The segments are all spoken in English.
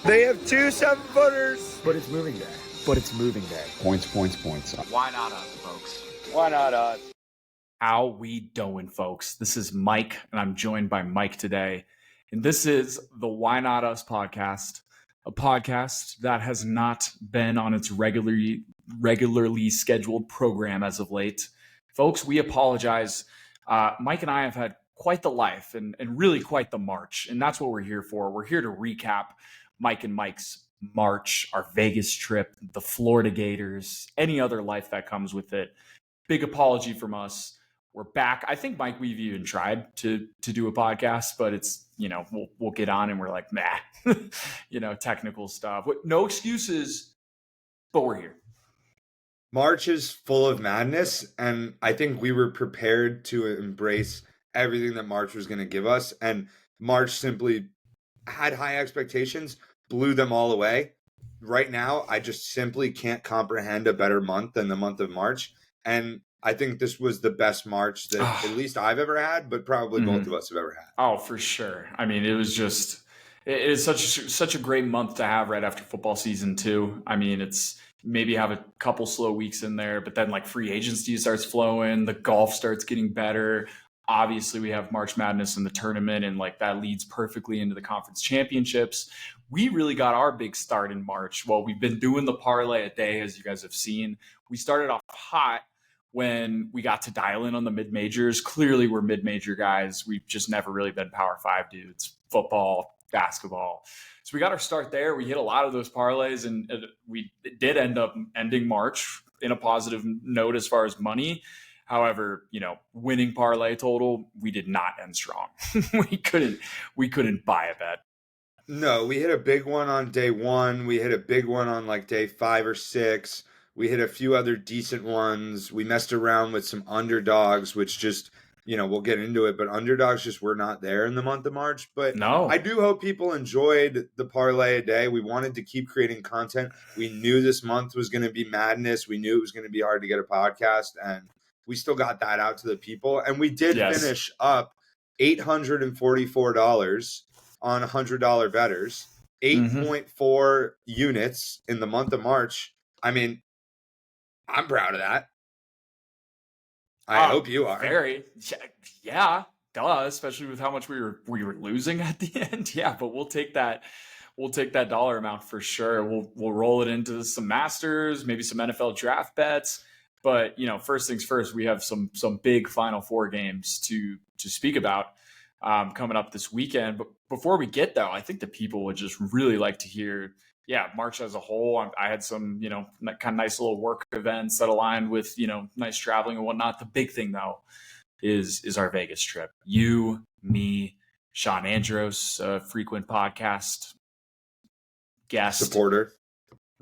They have 2 7-footers. But it's moving day. Points. Why not us, folks? Why not us? How we doing, folks? This is Mike, and I'm joined by Mike today. And this is the Why Not Us podcast, a podcast that has not been on its regularly scheduled program as of late. Folks, we apologize. Mike and I have had quite the life and really quite the march, and that's what we're here for. We're here to recap Mike and Mike's March, our Vegas trip, the Florida Gators, any other life that comes with it. Big apology from us. We're back. I think, Mike, we've even tried to do a podcast, but it's, we'll get on and we're like, nah, technical stuff. No excuses, but we're here. March is full of madness, and I think we were prepared to embrace everything that March was going to give us, and March simply had high expectations, blew them all away. Right now, I just simply can't comprehend a better month than the month of March, and I think this was the best March that at least I've ever had, but probably both of us have ever had. Oh, for sure. I mean, it was just, it is such a great month to have right after football season too. I mean, it's maybe have a couple slow weeks in there, but then like free agency starts flowing, the golf starts getting better. Obviously, we have March Madness in the tournament, and like that leads perfectly into the conference championships. We really got our big start in March. Well, we've been doing the parlay a day, as you guys have seen. We started off hot when we got to dial in on the mid-majors. Clearly, we're mid-major guys. We've just never really been Power 5 dudes. Football, basketball. So we got our start there. We hit a lot of those parlays, and we did end up ending March in a positive note as far as money. However, winning parlay total, we did not end strong. we couldn't buy a bet. No, we hit a big one on day one. We hit a big one on like day 5 or 6. We hit a few other decent ones. We messed around with some underdogs, which just, we'll get into it, but underdogs just were not there in the month of March. But no, I do hope people enjoyed the parlay a day. We wanted to keep creating content. We knew this month was going to be madness. We knew it was going to be hard to get a podcast, and we still got that out to the people. And we did finish up $844 on $100 bettors, 8.4 units in the month of March. I mean, I'm proud of that. I hope you are. Very, yeah, duh. Especially with how much we were losing at the end. Yeah, but we'll take that. We'll take that dollar amount for sure. We'll roll it into some Masters, maybe some NFL draft bets. But first things first, we have some big Final Four games to speak about coming up this weekend. But before we get there, I think the people would just really like to hear. Yeah, March as a whole. I had some, kind of nice little work events that aligned with, nice traveling and whatnot. The big thing though is our Vegas trip. You, me, Sean Andros, frequent podcast guest, supporter,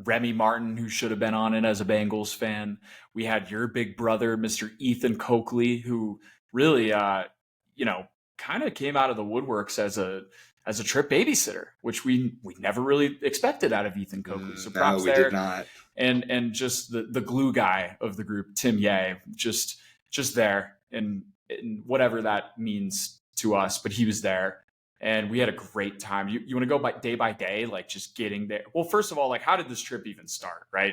Remy Martin, who should have been on it as a Bengals fan. We had your big brother, Mr. Ethan Coakley, who really, kind of came out of the woodworks as a trip babysitter, which we never really expected out of Ethan Coakley. So props we there. Did not. And just the glue guy of the group, Tim Ye, just there, and whatever that means to us, but he was there. And we had a great time. You want to go by day, like just getting there? Well, first of all, like how did this trip even start, right?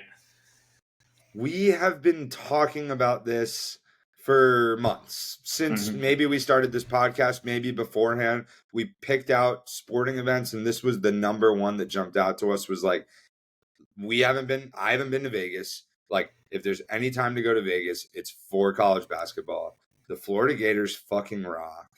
We have been talking about this for months, since maybe we started this podcast, maybe beforehand. We picked out sporting events, and this was the number one that jumped out to us, was like, I haven't been to Vegas. Like, if there's any time to go to Vegas, it's for college basketball. The Florida Gators fucking rock.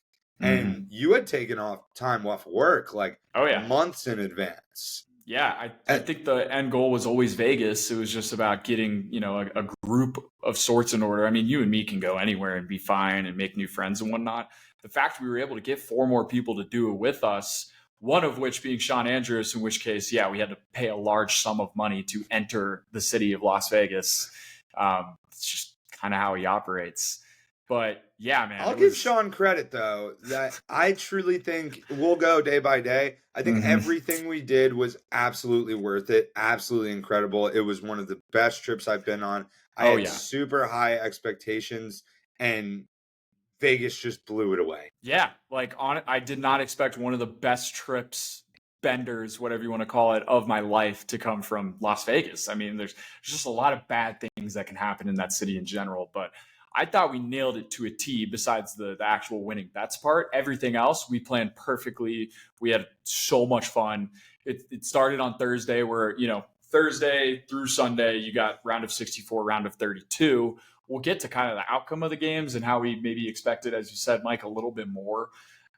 And you had taken time off work like months in advance. Yeah, I think the end goal was always Vegas. It was just about getting, a group of sorts in order. I mean, you and me can go anywhere and be fine and make new friends and whatnot. The fact we were able to get 4 more people to do it with us, one of which being Sean Andrews, in which case, we had to pay a large sum of money to enter the city of Las Vegas. It's just kind of how he operates. But yeah, man. I'll give Sean credit, though, that I truly think we'll go day by day. I think everything we did was absolutely worth it. Absolutely incredible. It was one of the best trips I've been on. I had super high expectations, and Vegas just blew it away. Yeah. Like I did not expect one of the best trips benders, whatever you want to call it, of my life to come from Las Vegas. I mean, there's just a lot of bad things that can happen in that city in general, but I thought we nailed it to a T besides the actual winning bets part. Everything else we planned perfectly. We had so much fun. It started on Thursday where, Thursday through Sunday, you got round of 64, round of 32. We'll get to kind of the outcome of the games and how we maybe expected, as you said, Mike, a little bit more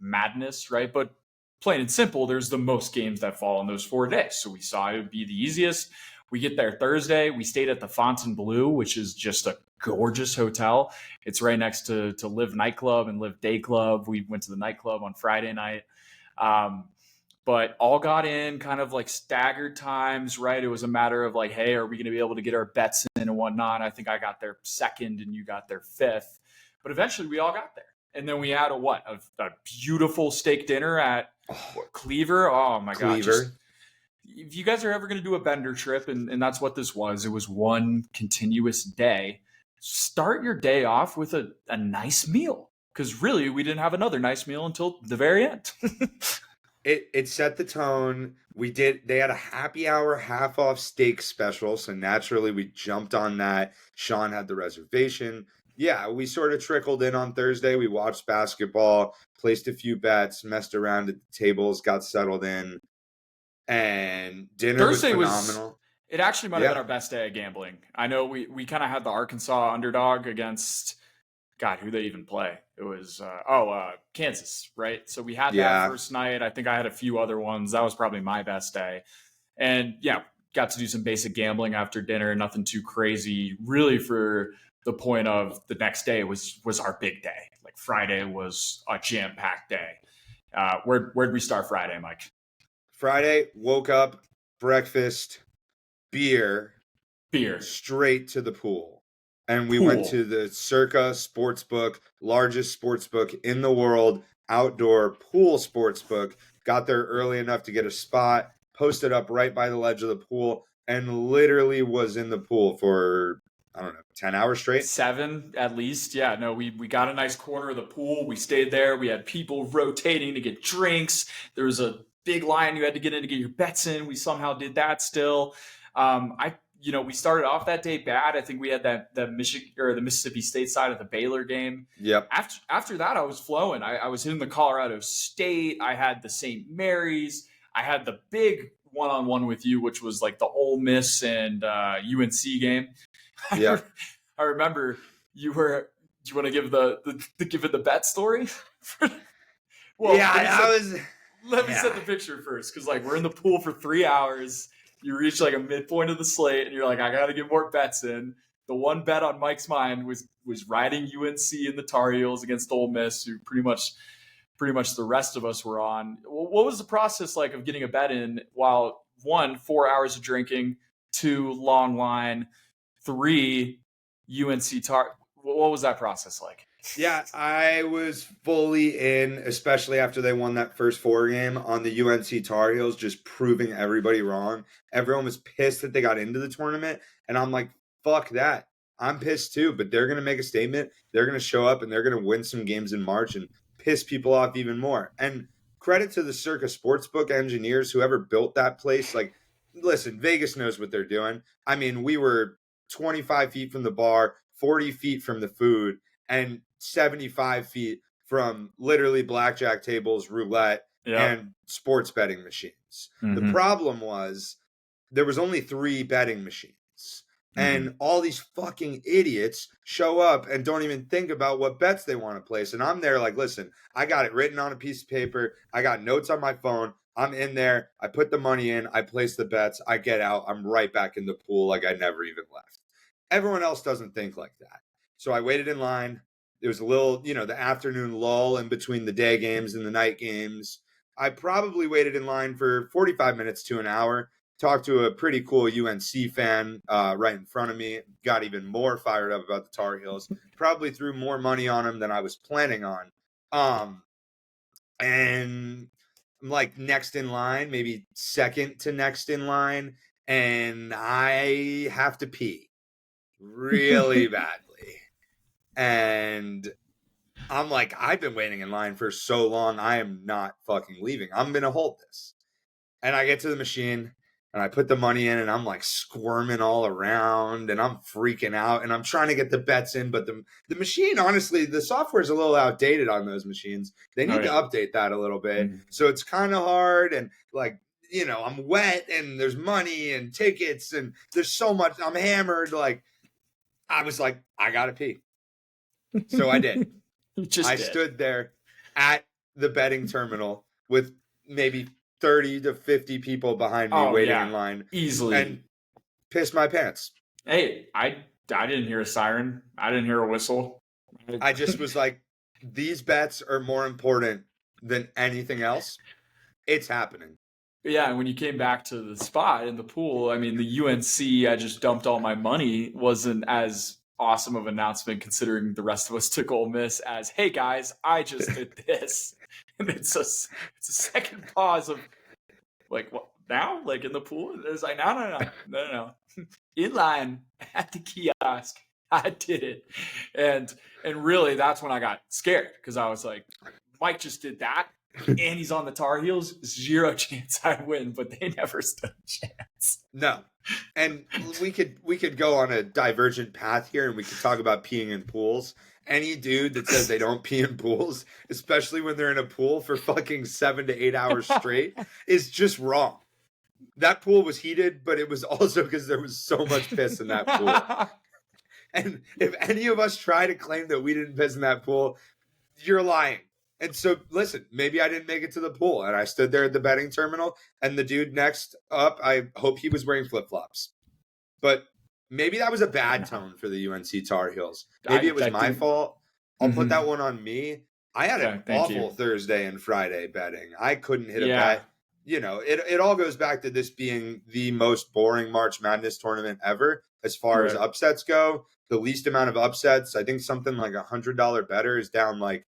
madness, right? But plain and simple, there's the most games that fall in those 4 days. So we saw it would be the easiest. We get there Thursday. We stayed at the Fontainebleau, which is just a gorgeous hotel. It's right next to Live Nightclub and Live Day Club. We went to the nightclub on Friday night. But all got in kind of like staggered times, right? It was a matter of like, hey, are we going to be able to get our bets in and whatnot? I think I got there second and you got there fifth. But eventually we all got there. And then we had a beautiful steak dinner at Cleaver. Oh, my God. If you guys are ever going to do a bender trip, and that's what this was, it was one continuous day, start your day off with a nice meal. Because really, we didn't have another nice meal until the very end. It set the tone. They had a happy hour, half off steak special. So naturally we jumped on that. Sean had the reservation. Yeah, we sort of trickled in on Thursday. We watched basketball, placed a few bets, messed around at the tables, got settled in. And dinner Thursday was phenomenal. It actually might have been our best day of gambling. I know we kind of had the Arkansas underdog against, God, who they even play? It was, Kansas, right? So we had that first night. I think I had a few other ones. That was probably my best day. And got to do some basic gambling after dinner, nothing too crazy, really, for the point of the next day was our big day. Like Friday was a jam-packed day. Where'd we start Friday, Mike? Friday, woke up, breakfast, beer, straight to the pool. And we went to the Circa Sportsbook, largest sportsbook in the world, outdoor pool sportsbook. Got there early enough to get a spot, posted up right by the ledge of the pool, and literally was in the pool for, 10 hours straight? 7 at least. Yeah, no, we got a nice corner of the pool. We stayed there. We had people rotating to get drinks. There was a big line you had to get in to get your bets in. We somehow did that still. We started off that day bad. I think we had the Michigan or the Mississippi State side of the Baylor game. Yep. After that, I was flowing. I was hitting the Colorado State. I had the St. Mary's. I had the big one-on-one with you, which was like the Ole Miss and UNC game. Yeah. I remember you were. Do you want to give the bet story? Let me set the picture first, because like we're in the pool for 3 hours. You reach like a midpoint of the slate, and you're like, I got to get more bets in. The one bet on Mike's mind was riding UNC in the Tar Heels against Ole Miss, who pretty much the rest of us were on. What was the process like of getting a bet in while 1, 4 hours of drinking, 2, long line, 3, UNC Tar? What was that process like? Yeah, I was fully in, especially after they won that first 4 game on the UNC Tar Heels, just proving everybody wrong. Everyone was pissed that they got into the tournament, and I'm like, fuck that. I'm pissed too, but they're going to make a statement. They're going to show up, and they're going to win some games in March and piss people off even more. And credit to the Circa Sportsbook engineers, whoever built that place. Like, listen, Vegas knows what they're doing. I mean, we were 25 feet from the bar, 40 feet from the food, and 75 feet from literally blackjack tables, roulette, and sports betting machines. Mm-hmm. The problem was there was only 3 betting machines. Mm-hmm. And all these fucking idiots show up and don't even think about what bets they want to place. And I'm there like, listen, I got it written on a piece of paper. I got notes on my phone. I'm in there. I put the money in. I place the bets. I get out. I'm right back in the pool like I never even left. Everyone else doesn't think like that. So I waited in line. There was a little, the afternoon lull in between the day games and the night games. I probably waited in line for 45 minutes to an hour, talked to a pretty cool UNC fan right in front of me, got even more fired up about the Tar Heels, probably threw more money on them than I was planning on. And I'm like next in line, maybe second to next in line, and I have to pee really badly. And I'm like, I've been waiting in line for so long. I am not fucking leaving. I'm going to hold this. And I get to the machine and I put the money in and I'm like squirming all around and I'm freaking out and I'm trying to get the bets in. But the machine, honestly, the software is a little outdated on those machines. They need to update that a little bit. Mm-hmm. So it's kind of hard. And like, I'm wet and there's money and tickets and there's so much. I'm hammered. Like, I was like, I got to pee. So I did. I stood there at the betting terminal with maybe 30 to 50 people behind me waiting in line. Easily. And pissed my pants. Hey, I didn't hear a siren. I didn't hear a whistle. I just was like, these bets are more important than anything else. It's happening. Yeah, and when you came back to the spot in the pool, I mean, the UNC, I just dumped all my money, wasn't as awesome of an announcement considering the rest of us took Ole Miss as, hey guys, I just did this. And it's a second pause of like, what now? Like in the pool? And it's like, no. In line at the kiosk, I did it. And really that's when I got scared because I was like, Mike just did that. And he's on the Tar Heels, 0 chance I win, but they never stood a chance. No. And we could go on a divergent path here and we could talk about peeing in pools. Any dude that says they don't pee in pools, especially when they're in a pool for fucking 7 to 8 hours straight, is just wrong. That pool was heated, but it was also because there was so much piss in that pool. And if any of us try to claim that we didn't piss in that pool, you're lying. And so, listen, maybe I didn't make it to the pool. And I stood there at the betting terminal. And the dude next up, I hope he was wearing flip-flops. But maybe that was a bad tone for the UNC Tar Heels. Maybe it was my fault. I'll put that one on me. I had an awful Thursday and Friday betting. I couldn't hit a bet. It all goes back to this being the most boring March Madness tournament ever as far as upsets go. The least amount of upsets, I think something like $100 better is down like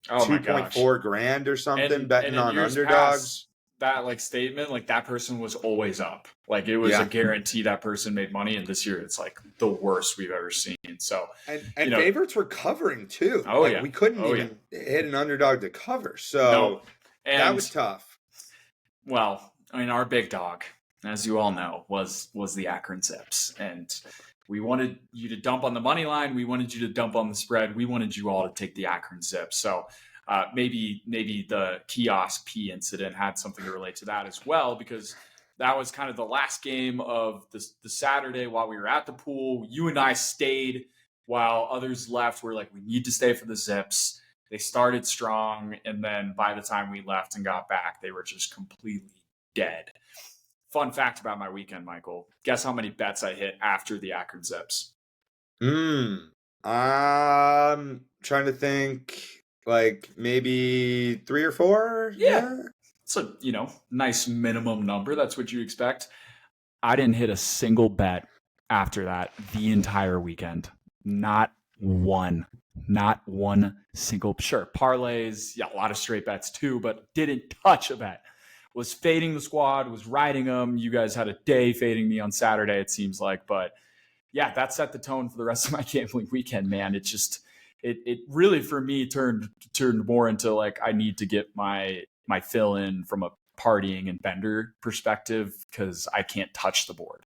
2.4 grand or something, betting on underdogs. That like statement, like that person was always up. Like it was a guarantee that person made money. And this year it's like the worst we've ever seen. So and favorites were covering too. We couldn't even hit an underdog to cover. So that was tough. Well, I mean, our big dog, as you all know, was the Akron Zips. And we wanted you to dump on the money line. We wanted you to dump on the spread. We wanted you all to take the Akron Zips. So maybe the kiosk P incident had something to relate to that as well, because that was kind of the last game of the Saturday while we were at the pool. You and I stayed while others left. We're like, we need to stay for the Zips. They started strong, and then by the time we left and got back, they were just completely dead. Fun fact about my weekend, Michael. Guess how many bets I hit after the Akron Zips? I'm trying to think, like maybe 3 or 4. Yeah. It's a, nice minimum number. That's what you expect. I didn't hit a single bet after that the entire weekend. Not one single. Sure, parlays, a lot of straight bets too, but didn't touch a bet. Was fading the squad, was riding them. You guys had a day fading me on Saturday, it seems like. But yeah, that set the tone for the rest of my gambling weekend, man. It just, it really for me turned more into like, I need to get my fill in from a partying and bender perspective because I can't touch the board.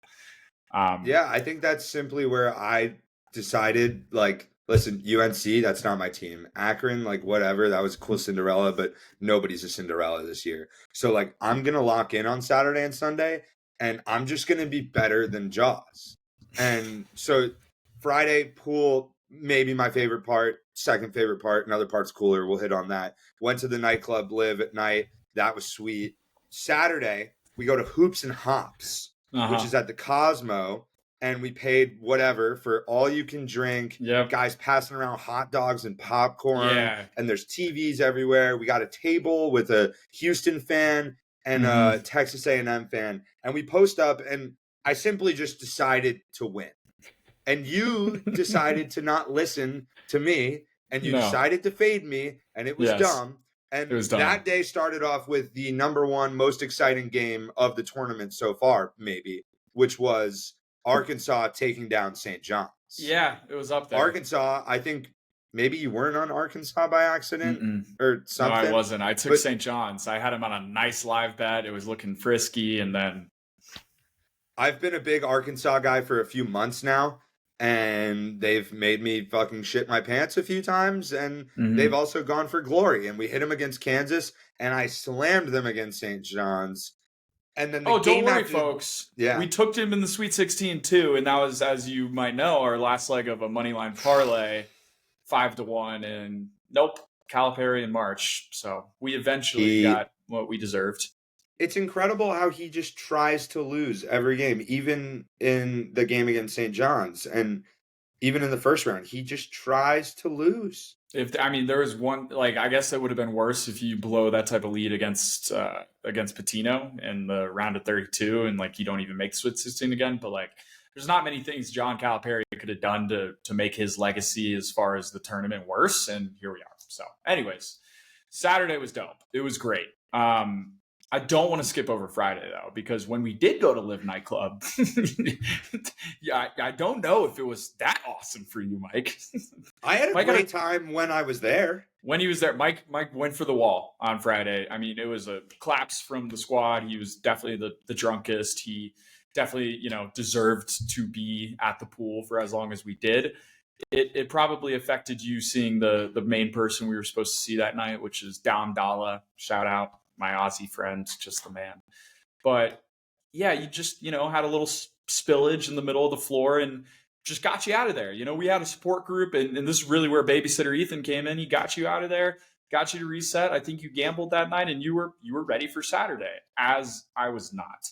I think that's simply where I decided, like, listen, UNC, that's not my team. Akron, like, whatever, that was a cool Cinderella, but nobody's a Cinderella this year. So, like, I'm going to lock in on Saturday and Sunday, and I'm just going to be better than Jaws. And so Friday, pool, maybe my favorite part, second favorite part, another part's cooler. We'll hit on that. Went to the nightclub, live at night. That was sweet. Saturday, we go to Hoops and Hops, which is at the Cosmo. And we paid whatever for all you can drink. Yep. Guys passing around hot dogs and popcorn. Yeah. And there's TVs everywhere. We got a table with a Houston fan and a Texas A&M fan. And we post up, and I simply just decided to win. And you decided to not listen to me, and you decided to fade me, and it was dumb. And it was dumb. That day started off with the number one most exciting game of the tournament so far, maybe, which was Arkansas taking down St. John's. Yeah, it was up there. Arkansas, I think maybe you weren't on Arkansas by accident or No, something. I wasn't. I took But- St. John's. I had him on a nice live bet. It was looking frisky, and then I've been a big Arkansas guy for a few months now, and they've made me fucking shit my pants a few times, and they've also gone for glory. And we hit them against Kansas, and I slammed them against St. John's. And then don't worry, folks. Yeah. We took him in the Sweet 16 too, and that was, as you might know, our last leg of a moneyline parlay, 5-1, and nope, Calipari in March. So we eventually got what we deserved. It's incredible how he just tries to lose every game, even in the game against St. John's, and even in the first round, he just tries to lose. There was one, like, I guess it would have been worse if you blow that type of lead against Patino in the round of 32, and like you don't even make Sweet 16 again. But like, there's not many things John Calipari could have done to make his legacy as far as the tournament worse, and here we are. So, anyways, Saturday was dope. It was great. I don't want to skip over Friday, though, because when we did go to Live Nightclub, yeah, I don't know if it was that awesome for you, Mike. I had a great time when I was there. When he was there, Mike went for the wall on Friday. I mean, it was a claps from the squad. He was definitely the drunkest. He definitely, deserved to be at the pool for as long as we did. It probably affected you seeing the main person we were supposed to see that night, which is Dom Dalla. Shout out. My Aussie friend, just the man. But yeah, you just, had a little spillage in the middle of the floor and just got you out of there. We had a support group, and this is really where babysitter Ethan came in. He got you out of there, got you to reset. I think you gambled that night, and you were ready for Saturday, as I was not.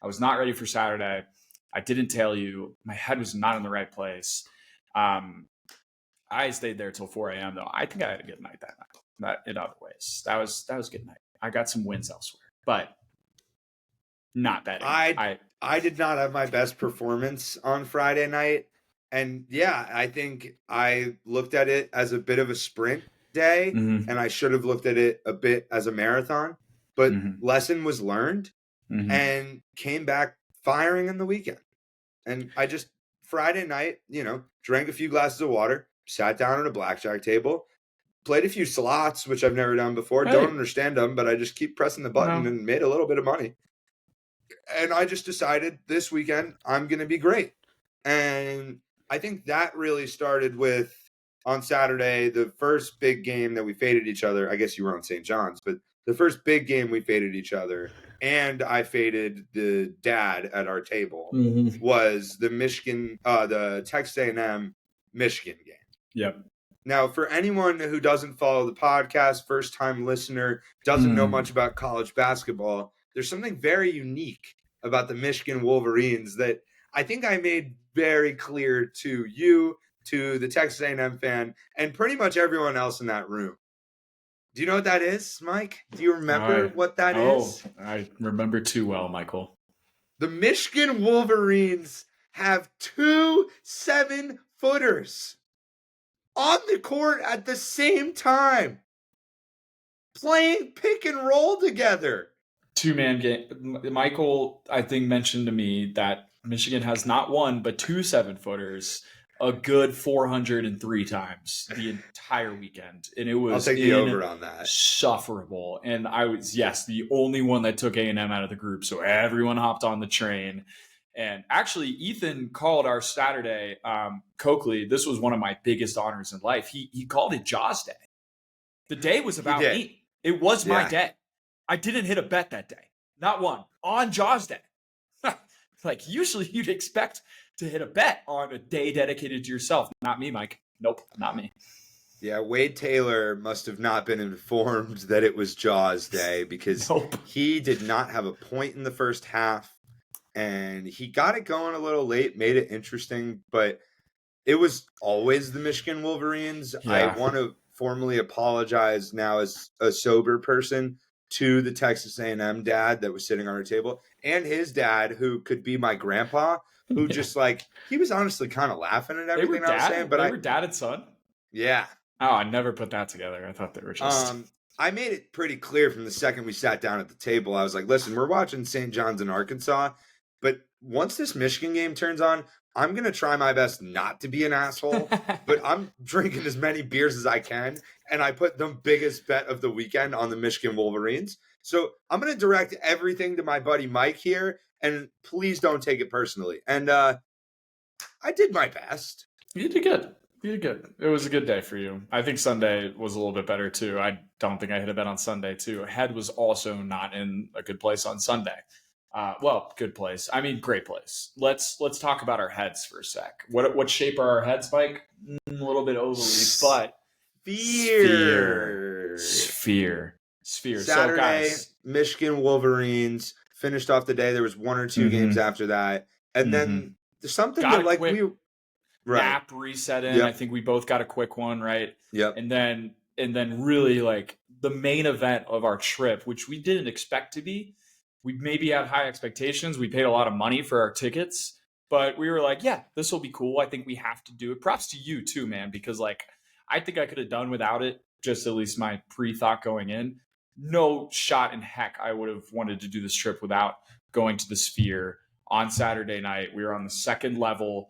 I was not ready for Saturday. I didn't tell you. My head was not in the right place. I stayed there till 4 a.m. though. I think I had a good night that night. In other ways, that was a good night. I got some wins elsewhere, but not betting. I did not have my best performance on Friday night. And yeah, I think I looked at it as a bit of a sprint day, and I should have looked at it a bit as a marathon. But lesson was learned and came back firing in the weekend. And I just, Friday night, drank a few glasses of water, sat down at a blackjack table, played a few slots, which I've never done before. Hey. Don't understand them, but I just keep pressing the button and made a little bit of money. And I just decided this weekend I'm going to be great. And I think that really started with, on Saturday, the first big game that we faded each other. I guess you were on St. John's, but the first big game we faded each other, and I faded the dad at our table, was the the Texas A&M Michigan game. Yep. Now, for anyone who doesn't follow the podcast, first-time listener, doesn't know much about college basketball, there's something very unique about the Michigan Wolverines that I think I made very clear to you, to the Texas A&M fan, and pretty much everyone else in that room. Do you know what that is, Mike? Do you remember what that is? I remember too well, Michael. The Michigan Wolverines have 2 7-footers on the court at the same time, playing pick and roll together. 2-man game. Michael, I think, mentioned to me that Michigan has not one, but 2 7-footers a good 403 times the entire weekend. And it was I'll take the over on that. Insufferable. And I was, the only one that took A&M out of the group. So everyone hopped on the train. And actually, Ethan called our Saturday, Coakley. This was one of my biggest honors in life. He called it Jaws Day. The day was about me. It was my day. I didn't hit a bet that day. Not one. On Jaws Day. Like, usually you'd expect to hit a bet on a day dedicated to yourself. Not me, Mike. Nope, not me. Yeah, Wade Taylor must have not been informed that it was Jaws Day because he did not have a point in the first half. And he got it going a little late, made it interesting, but it was always the Michigan Wolverines. Yeah. I want to formally apologize now as a sober person to the Texas A&M dad that was sitting on our table and his dad, who could be my grandpa, who just he was honestly kind of laughing at everything I was saying. But they were dad and son? Yeah. Oh, I never put that together. I thought they were just... I made it pretty clear from the second we sat down at the table. I was like, listen, we're watching St. John's in Arkansas. But once this Michigan game turns on, I'm going to try my best not to be an asshole, but I'm drinking as many beers as I can. And I put the biggest bet of the weekend on the Michigan Wolverines. So I'm going to direct everything to my buddy Mike here. And please don't take it personally. And I did my best. You did good. You did good. It was a good day for you. I think Sunday was a little bit better too. I don't think I hit a bet on Sunday too. Head was also not in a good place on Sunday. Well, good place. I mean, great place. Let's talk about our heads for a sec. What shape are our heads, Mike? A little bit ovally, but sphere. Saturday, So, guys, Michigan Wolverines finished off the day. There was 1 or 2 games after that, and then there's something got that like we nap reset in. Yep. I think we both got a quick one, right? Yep. And then really like the main event of our trip, which we didn't expect to be. We maybe had high expectations. We paid a lot of money for our tickets, but we were like, yeah, this will be cool. I think we have to do it. Props to you too, man, because like I think I could have done without it, just at least my pre-thought going in. No shot in heck I would have wanted to do this trip without going to the Sphere on Saturday night. We were on the second level.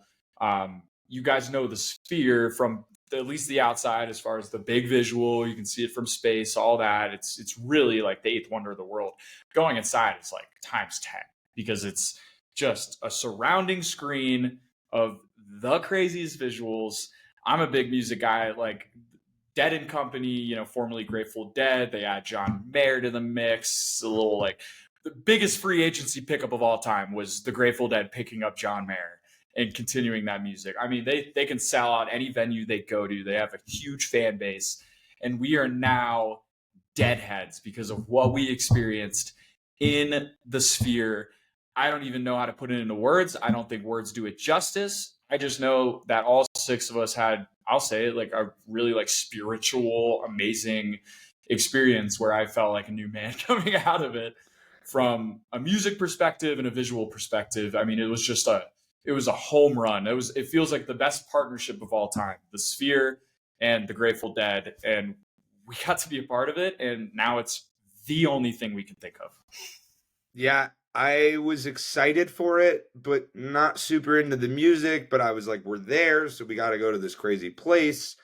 You guys know the Sphere from at least the outside, as far as the big visual. You can see it from space, all that. It's really like the eighth wonder of the world. Going inside, it's like times 10 because it's just a surrounding screen of the craziest visuals. I'm a big music guy, like Dead and Company, formerly Grateful Dead. They add John Mayer to the mix. A little like the biggest free agency pickup of all time was the Grateful Dead picking up John Mayer and continuing that music. I mean, they can sell out any venue they go to. They have a huge fan base. And we are now deadheads because of what we experienced in the Sphere. I don't even know how to put it into words. I don't think words do it justice. I just know that all 6 of us had, I'll say it, like a really like spiritual, amazing experience where I felt like a new man coming out of it from a music perspective and a visual perspective. I mean, it was a home run. It feels like the best partnership of all time, the Sphere and the Grateful Dead. And we got to be a part of it. And now it's the only thing we can think of. Yeah, I was excited for it, but not super into the music. But I was like, we're there, so we got to go to this crazy place.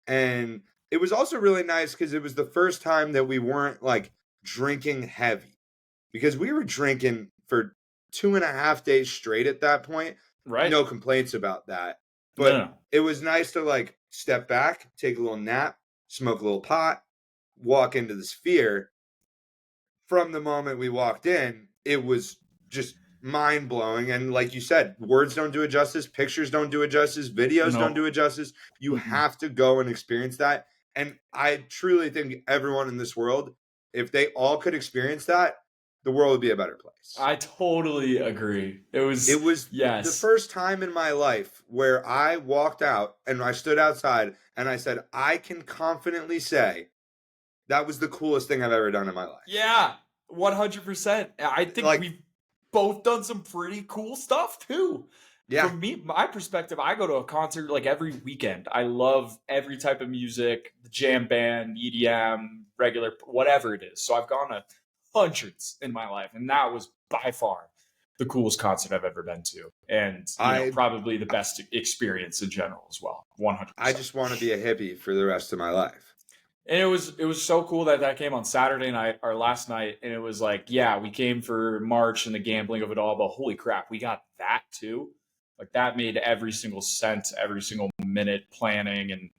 And it was also really nice because it was the first time that we weren't like drinking heavy, because we were drinking for 2.5 days straight at that point. Right. No complaints about that. But It was nice to like step back, take a little nap, smoke a little pot, walk into the Sphere. From the moment we walked in, it was just mind-blowing. And like you said, words don't do it justice, pictures don't do it justice, videos don't do it justice. You have to go and experience that. And I truly think everyone in this world, if they all could experience that, the world would be a better place. I totally agree. It was the first time in my life where I walked out and I stood outside and I said, I can confidently say that was the coolest thing I've ever done in my life. Yeah, 100%. I think we've both done some pretty cool stuff too. Yeah. From me, my perspective, I go to a concert like every weekend. I love every type of music, the jam band, EDM, regular, whatever it is. So I've gone to hundreds in my life, and that was by far the coolest concert I've ever been to, and probably the best experience in general as well. 100%. I just want to be a hippie for the rest of my life. And it was so cool that came on Saturday night or last night, and it was like, yeah, we came for March and the gambling of it all, but holy crap, we got that too. Like that made every single cent, every single minute planning, and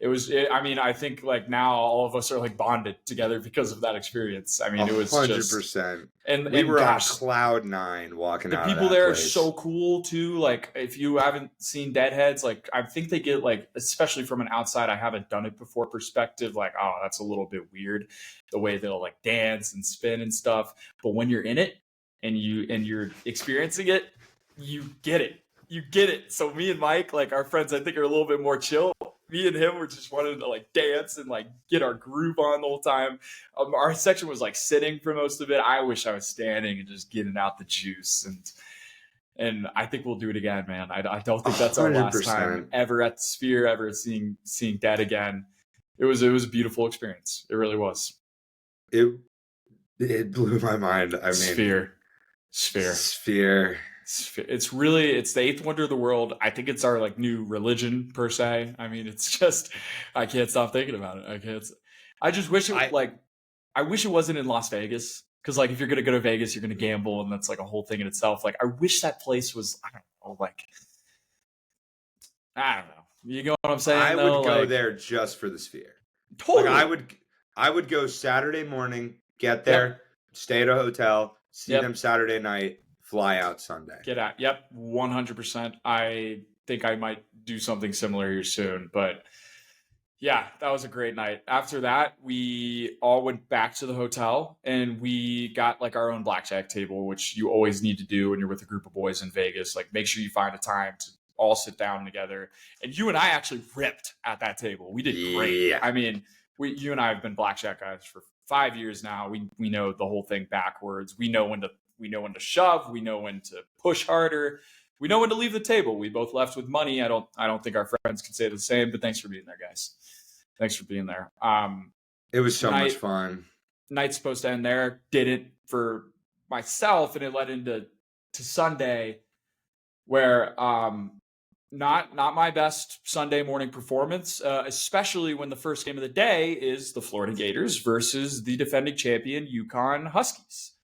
I think like now all of us are like bonded together because of that experience. I mean, it was 100%. And we were gosh, on cloud 9 walking the out. People of that there place. are so cool too. Like if you haven't seen Deadheads, like I think they get like, especially from an outside, I haven't done it before perspective, like, oh, that's a little bit weird the way they'll like dance and spin and stuff. But when you're in it and you're experiencing it, you get it. You get it. So me and Mike, like our friends, I think are a little bit more chill. Me and him were just wanting to like dance and like get our groove on the whole time. Our section was like sitting for most of it. I wish I was standing and just getting out the juice. And I think we'll do it again, man. I don't think that's our 100%. last time ever at the Sphere, ever seeing Dead again. It was a beautiful experience. It really was. It blew my mind. I mean, Sphere. It's the eighth wonder of the world. I think it's our like new religion per se. I mean, it's just, I can't stop thinking about it. I just wish I wish it wasn't in Las Vegas. Cause like, if you're going to go to Vegas, you're going to gamble, and that's like a whole thing in itself. Like, I wish that place was, I don't know, like, I don't know. You know what I'm saying? I would go there just for the Sphere. Totally. Like, I would go Saturday morning, get there, stay at a hotel, see them Saturday night, fly out Sunday. Get out. Yep. 100%. I think I might do something similar here soon, but yeah, that was a great night. After that, we all went back to the hotel and we got like our own blackjack table, which you always need to do when you're with a group of boys in Vegas. Like, make sure you find a time to all sit down together. And you and I actually ripped at that table. We did great. Yeah. I mean, you and I have been blackjack guys for 5 years now. We know the whole thing backwards. We know when to shove. We know when to push harder. We know when to leave the table. We both left with money. I don't think our friends can say the same, but thanks for being there, guys. Thanks for being there. It was so much fun. Night's supposed to end there. Didn't for myself, and it led into Sunday, where not my best Sunday morning performance, especially when the first game of the day is the Florida Gators versus the defending champion UConn Huskies.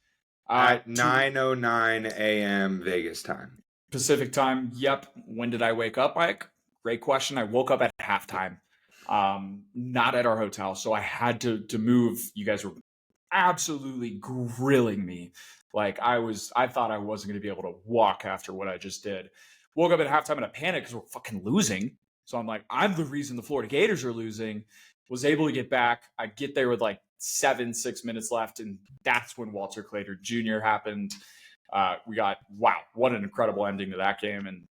At 9:09 a.m. Vegas time. Pacific time. Yep. When did I wake up, Mike? Great question. I woke up at halftime. Not at our hotel, so I had to move. You guys were absolutely grilling me. Like, I thought I wasn't going to be able to walk after what I just did. Woke up at halftime in a panic because we're fucking losing. So I'm like, I'm the reason the Florida Gators are losing. Was able to get back. I get there with like 6 minutes left, and that's when Walter Claytor Jr. happened. We got, wow, what an incredible ending to that game. And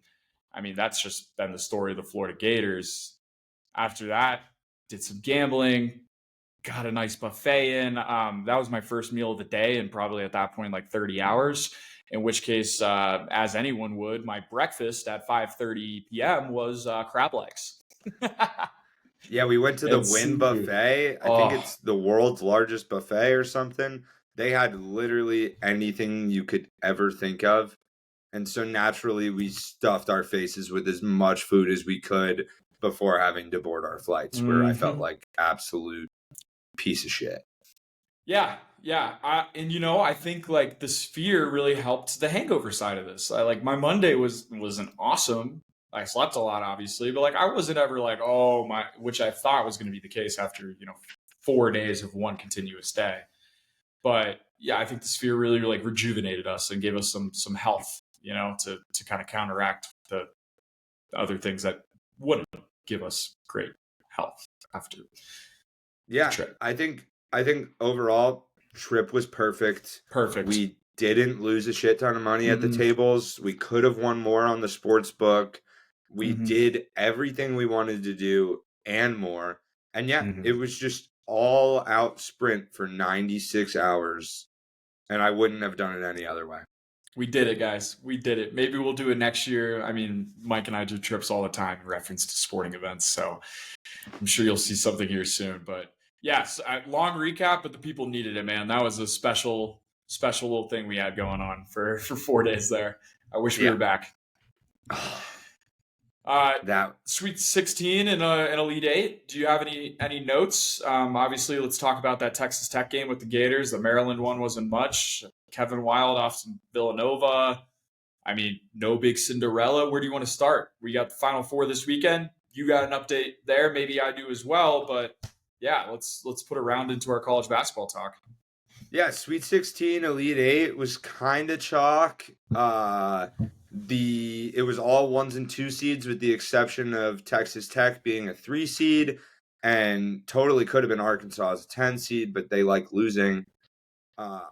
I mean, that's just been the story of the Florida Gators. After that, did some gambling, got a nice buffet in. That was my first meal of the day, and probably at that point, like 30 hours, in which case, as anyone would, my breakfast at 5:30 p.m. was crab legs. Yeah, we went to the Wynn Buffet. I think it's the world's largest buffet or something. They had literally anything you could ever think of. And so naturally, we stuffed our faces with as much food as we could before having to board our flights, where I felt like absolute piece of shit. Yeah. And I think like the Sphere really helped the hangover side of this. My Monday wasn't awesome. I slept a lot, obviously, but like, I wasn't ever like, which I thought was going to be the case after, 4 days of one continuous day. But yeah, I think the Sphere really like rejuvenated us and gave us some health, to kind of counteract the other things that wouldn't give us great health after. Yeah, the trip. I think overall trip was perfect. Perfect. We didn't lose a shit ton of money at the tables. We could have won more on the sports book. We did everything we wanted to do and more. And yeah, it was just all out sprint for 96 hours. And I wouldn't have done it any other way. We did it, guys. We did it. Maybe we'll do it next year. I mean, Mike and I do trips all the time in reference to sporting events. So I'm sure you'll see something here soon. But yes, long recap, but the people needed it, man. That was a special little thing we had going on for 4 days there. I wish we were back. That Sweet 16 and Elite 8. Do you have any notes? Obviously, let's talk about that Texas Tech game with the Gators. The Maryland one wasn't much. Kevin Wilde off some Villanova. I mean, no big Cinderella. Where do you want to start? We got the Final Four this weekend. You got an update there. Maybe I do as well. But yeah, let's put a round into our college basketball talk. Yeah, Sweet 16, Elite 8 was kind of chalk. It was all 1s and 2 seeds with the exception of Texas Tech being a 3 seed, and totally could have been Arkansas as a 10 seed, but they like losing.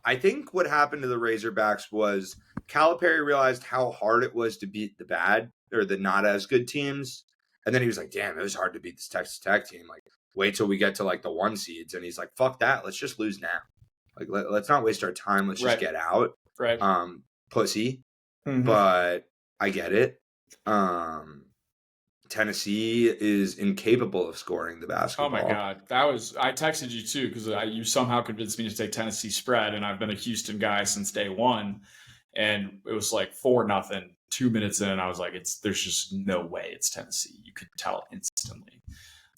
I think what happened to the Razorbacks was Calipari realized how hard it was to beat the bad or the not as good teams. And then he was like, damn, it was hard to beat this Texas Tech team. Like, wait till we get to like the 1 seeds. And he's like, fuck that. Let's just lose now. Like, let's not waste our time. Let's just get out. Right. Pussy. But I get it. Tennessee is incapable of scoring the basketball. Oh my God. I texted you too, because you somehow convinced me to take Tennessee spread, and I've been a Houston guy since day one. and it was like 4-0. 2 minutes in, I was like, there's just no way it's Tennessee. You could tell instantly.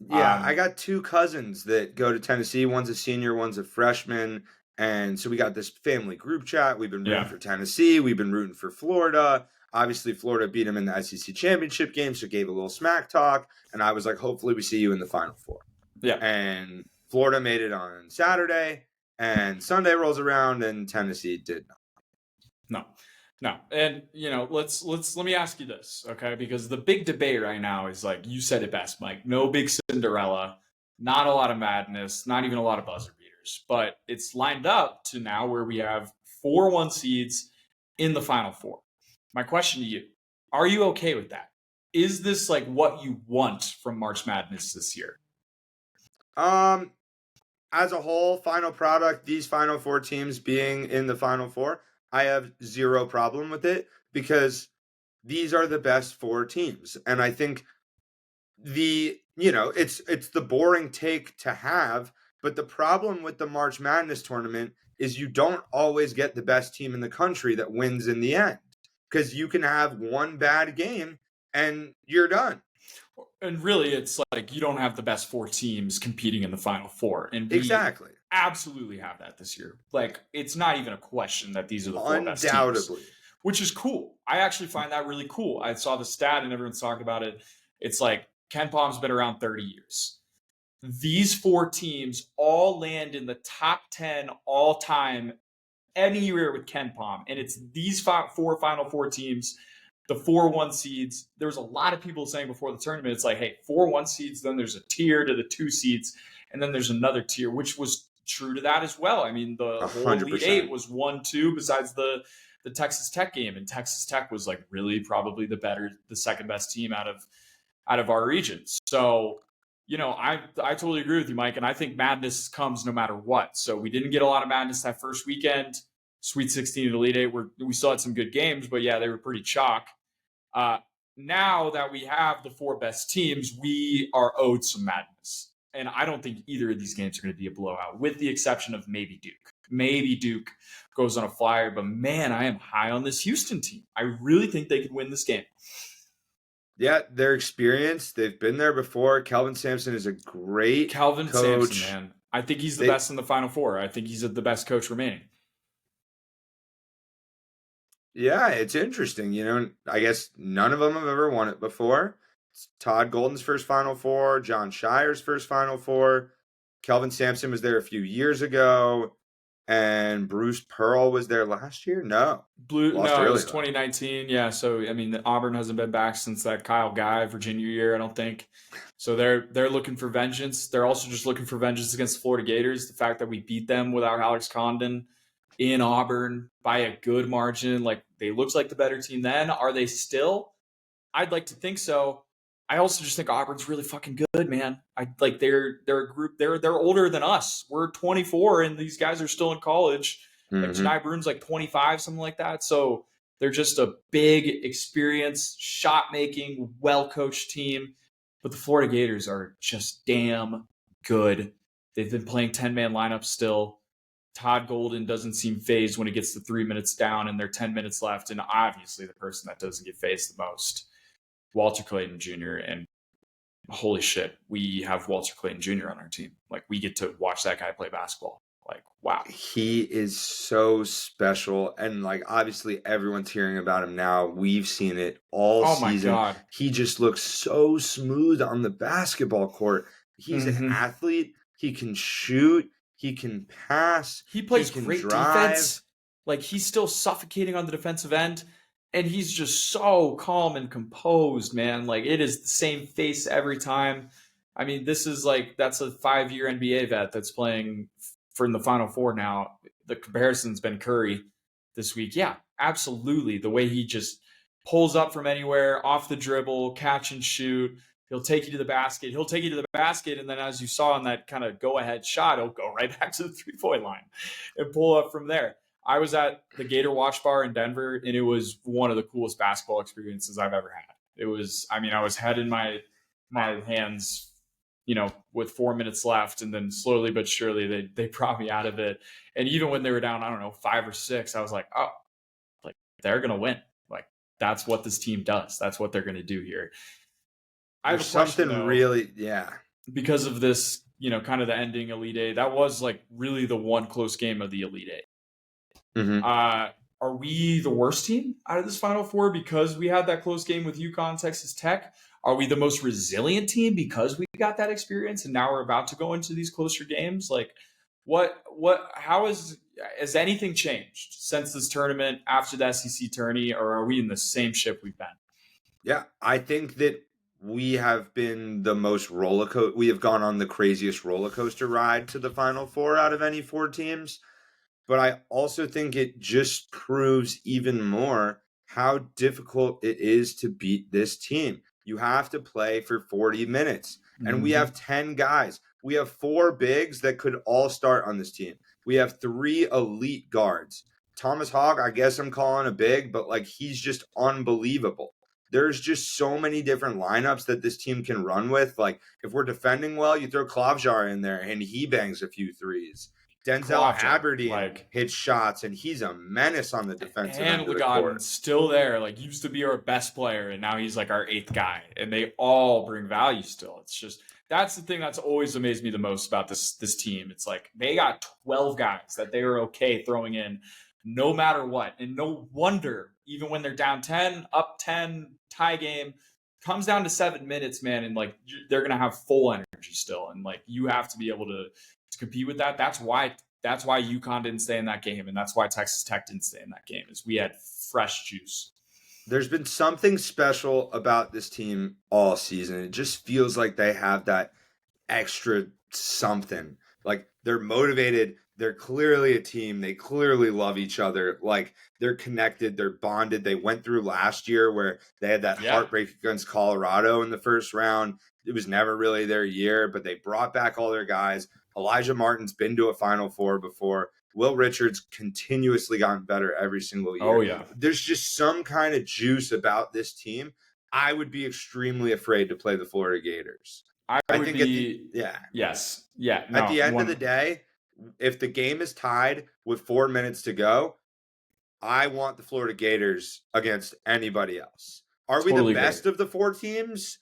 Yeah, I got two cousins that go to Tennessee. One's a senior, one's a freshman. And so we got this family group chat. We've been rooting for Tennessee. We've been rooting for Florida. Obviously, Florida beat them in the SEC championship game, so gave a little smack talk. And I was like, hopefully we see you in the Final Four. Yeah. And Florida made it on Saturday, and Sunday rolls around, and Tennessee did not. No. And, let me ask you this, okay? Because the big debate right now is like, you said it best, Mike. No big Cinderella, not a lot of madness, not even a lot of buzzer beaters. But it's lined up to now where we have 4 1 seeds in the Final Four. My question to you, are you okay with that? Is this like what you want from March Madness this year? As a whole, final product, these Final Four teams being in the Final Four, I have zero problem with it because these are the best 4 teams. And I think it's the boring take to have, but the problem with the March Madness tournament is you don't always get the best team in the country that wins in the end, because you can have one bad game and you're done. And really, it's like you don't have the best 4 teams competing in the Final Four. And we absolutely have that this year. Like, it's not even a question that these are the 4 best teams, which is cool. I actually find that really cool. I saw the stat and everyone's talking about it. It's like Ken Palm's been around 30 years. These 4 teams all land in the top 10 all time any year with Ken Palm. And it's these 4 Final Four teams, the 4-1 seeds. There was a lot of people saying before the tournament, it's like, hey, 4-1 seeds, then there's a tier to the 2 seeds, and then there's another tier, which was true to that as well. I mean, the whole Elite 8 was 1-2 besides the Texas Tech game, and Texas Tech was like really probably the second best team out of our region. So, I totally agree with you, Mike, and I think madness comes no matter what. So we didn't get a lot of madness that first weekend. Sweet 16 and Elite 8, we still had some good games, but yeah, they were pretty chalk. Now that we have the 4 best teams, we are owed some madness. And I don't think either of these games are going to be a blowout, with the exception of maybe Duke. Maybe Duke goes on a flyer, but man, I am high on this Houston team. I really think they could win this game. Yeah, they're experienced. They've been there before. Kelvin Sampson is a great coach. Sampson, man. I think he's the best in the Final Four. I think he's the best coach remaining. Yeah, it's interesting. I guess none of them have ever won it before. It's Todd Golden's first Final Four, John Shire's first Final Four. Kelvin Sampson was there a few years ago, and Bruce Pearl was there last year. No, it was 2019. Yeah, so I mean, Auburn hasn't been back since that Kyle Guy Virginia year, I don't think. So they're looking for vengeance. They're also just looking for vengeance against the Florida Gators. The fact that we beat them without Alex Condon in Auburn by a good margin. Like, they looked like the better team then. Are they still? I'd like to think so. I also just think Auburn's really fucking good, man. They're a group. They're older than us. We're 24, and these guys are still in college. Like Janai Brune's like 25, something like that. So they're just a big, experienced, shot-making, well-coached team. But the Florida Gators are just damn good. They've been playing 10-man lineups still. Todd Golden doesn't seem phased when it gets to 3 minutes down and there are 10 minutes left. And obviously the person that doesn't get phased the most, Walter Clayton Jr. And holy shit, we have Walter Clayton Jr. on our team. Like, we get to watch that guy play basketball. Like, wow. He is so special. And like, obviously everyone's hearing about him now. We've seen it all season. My God. He just looks so smooth on the basketball court. He's an athlete. He can shoot. He can pass. He plays great defense. Like, he's still suffocating on the defensive end, and he's just so calm and composed, man. Like, it is the same face every time. I mean, this is like, that's a 5-year NBA vet that's playing for the Final Four now. The comparison's been Curry this week. Yeah, absolutely. The way he just pulls up from anywhere, off the dribble, catch and shoot. He'll take you to the basket. And then, as you saw in that kind of go-ahead shot, he'll go right back to the three-point line and pull up from there. I was at the Gator Watch Bar in Denver, and it was one of the coolest basketball experiences I've ever had. It was, I mean, I was head in my hands, with 4 minutes left, and then slowly but surely they brought me out of it. And even when they were down, I don't know, 5 or 6, I was like, oh, like, they're going to win. Like, that's what this team does. That's what they're going to do here. I have There's a question, something though, really, yeah. because of this, kind of the ending Elite Eight. That was like really the one close game of the Elite Eight. Mm-hmm. Are we the worst team out of this Final Four because we had that close game with UConn, Texas Tech? Are we the most resilient team because we got that experience and now we're about to go into these closer games? Like, how has anything changed since this tournament after the SEC tourney, or are we in the same ship we've been? Yeah, I think that we have been the most we have gone on the craziest roller coaster ride to the Final Four out of any four teams. But I also think it just proves even more how difficult it is to beat this team. You have to play for 40 minutes. And we have 10 guys. We have 4 bigs that could all start on this team. We have 3 elite guards. Thomas Hogg, I guess I'm calling a big, but like he's just unbelievable. There's just so many different lineups that this team can run with. Like if we're defending well, you throw Klavjar in there and he bangs a few threes. Denzel Aberdeen hits shots, and he's a menace on the defensive end of the court. Still there, like used to be our best player, and now he's like our 8th guy, and they all bring value still. It's just that's the thing that's always amazed me the most about this team. It's like they got 12 guys that they are okay throwing in no matter what, and no wonder even when they're down 10, up 10, tie game, comes down to 7 minutes, man, and like they're gonna have full energy still, and like you have to be able to compete with that. That's why UConn didn't stay in that game, and that's why Texas Tech didn't stay in that game, is we had fresh juice. There's been something special about this team all season. It just feels like they have that extra something. Like they're motivated. They're clearly a team. They clearly love each other. Like they're connected. They're bonded. They went through last year where they had that heartbreak against Colorado in the first round. It was never really their year, but they brought back all their guys. Elijah Martin's been to a Final Four before. Will Richards continuously gotten better every single year. Oh, yeah. There's just some kind of juice about this team. I would be extremely afraid to play the Florida Gators. I think Yes. Yeah. No, at the end of the day, if the game is tied with 4 minutes to go, I want the Florida Gators against anybody else. Are we the best of the 4 teams?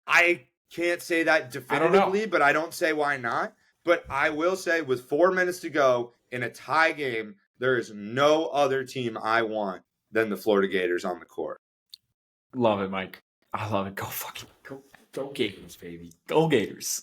I can't say that definitively, but I don't say why not. But I will say with 4 minutes to go in a tie game, there is no other team I want than the Florida Gators on the court. Love it, Mike. I love it. Go Gators, baby. Go Gators.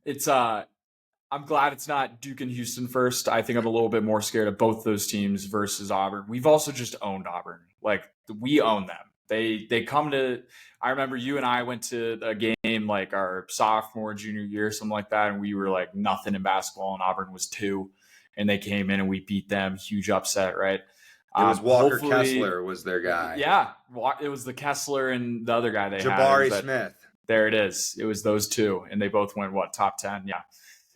It's I'm glad it's not Duke and Houston first. I think I'm a little bit more scared of both those teams versus Auburn. We've also just owned Auburn. Like we own them. They come to, I remember you and I went to a game like our sophomore, junior year, something like that. And we were like nothing in basketball and Auburn was 2 and they came in and we beat them. Huge upset, right? It was Walker Kessler was their guy. Yeah. It was the Kessler and the other guy they Jabari had. Smith. There it is. It was those 2 and they both went, top 10? Yeah.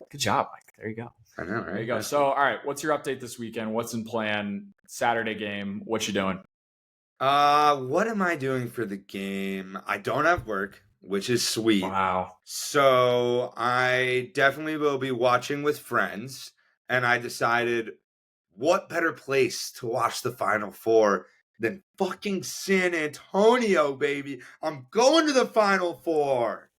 Good job, Mike. There you go. I know, right? There you go. So, all right. What's your update this weekend? What's in plan? Saturday game. What you doing? What am I doing for the game? I don't have work, which is sweet. Wow. So I definitely will be watching with friends. And I decided, what better place to watch the Final Four than fucking San Antonio, baby? I'm going to the Final Four.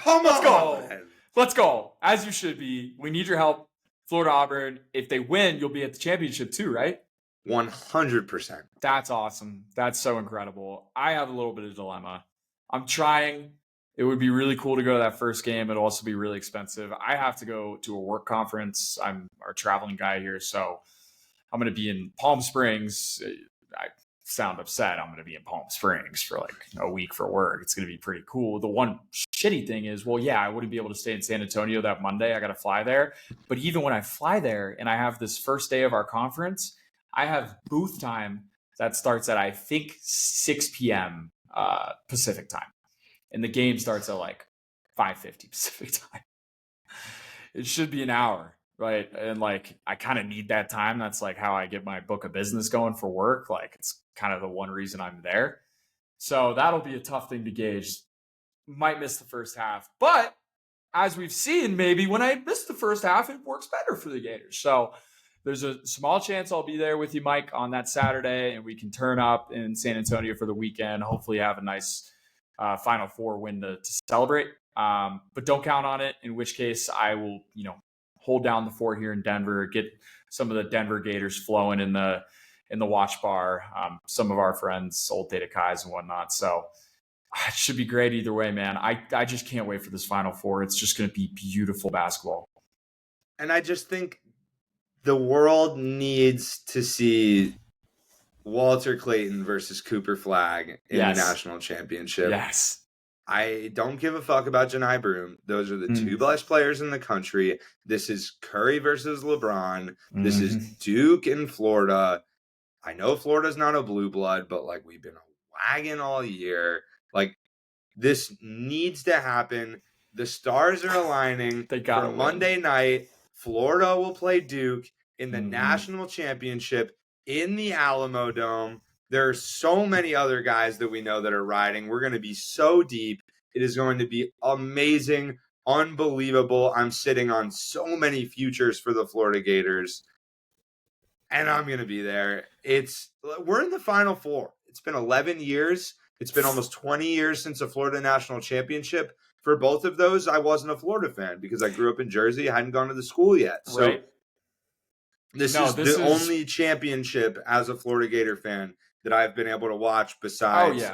Let's go. Let's go. As you should be. We need your help. Florida Auburn. If they win, you'll be at the championship too, right? 100%. That's awesome. That's so incredible. I have a little bit of dilemma. I'm trying. It would be really cool to go to that first game. It'll also be really expensive. I have to go to a work conference. I'm our traveling guy here, so I'm going to be in Palm Springs. I sound upset. I'm going to be in Palm Springs for like a week for work. It's going to be pretty cool. The one shitty thing is, I wouldn't be able to stay in San Antonio that Monday. I got to fly there. But even when I fly there and I have this first day of our conference, I have booth time that starts at, I think, 6 p.m. Pacific time. And the game starts at like 5:50 Pacific time. It should be an hour, right? And like, I kind of need that time. That's like how I get my book of business going for work. Like, it's kind of the one reason I'm there. So that'll be a tough thing to gauge. Might miss the first half. But as we've seen, maybe when I miss the first half, it works better for the Gators. So there's a small chance I'll be there with you, Mike, on that Saturday, and we can turn up in San Antonio for the weekend. Hopefully, have a nice Final Four win to celebrate. But don't count on it. In which case, I will, hold down the fort here in Denver, get some of the Denver Gators flowing in the watch bar. Some of our friends, old Theta Chi's and whatnot. So it should be great either way, man. I just can't wait for this Final Four. It's just going to be beautiful basketball. And I just think the world needs to see Walter Clayton versus Cooper Flagg in the national championship. Yes. I don't give a fuck about Janai Broom. Those are the two best players in the country. This is Curry versus LeBron. This is Duke in Florida. I know Florida's not a blue blood, but like we've been wagging all year. Like this needs to happen. The stars are aligning. They got for Monday night. Florida will play Duke in the national championship in the Alamo Dome. There are so many other guys that we know that are riding. We're going to be so deep. It is going to be amazing, unbelievable. I'm sitting on so many futures for the Florida Gators, and I'm going to be there. We're in the Final Four. It's been 11 years. It's been almost 20 years since a Florida national championship. For both of those, I wasn't a Florida fan because I grew up in Jersey. I hadn't gone to the school yet. So this is the only championship as a Florida Gator fan that I've been able to watch besides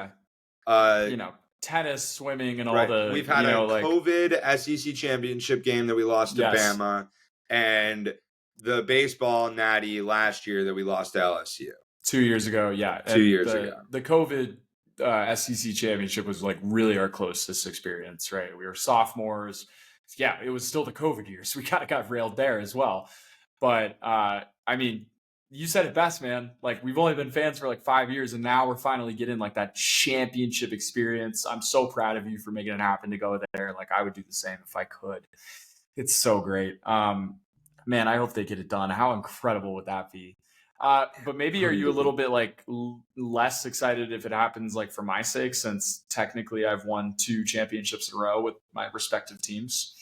tennis, swimming, and all the. We've had a COVID SEC championship game that we lost to Bama, and the baseball natty last year that we lost to LSU. 2 years ago, yeah. 2 years ago. The COVID SEC championship was like really our closest experience, right? We were sophomores. Yeah, it was still the COVID years. We kind of got railed there as well. But you said it best, man. Like we've only been fans for like 5 years, and now we're finally getting like that championship experience. I'm so proud of you for making it happen to go there. Like I would do the same if I could. It's so great. Man, I hope they get it done. How incredible would that be? But maybe are you a little bit like less excited if it happens like for my sake, since technically I've won 2 championships in a row with my respective teams?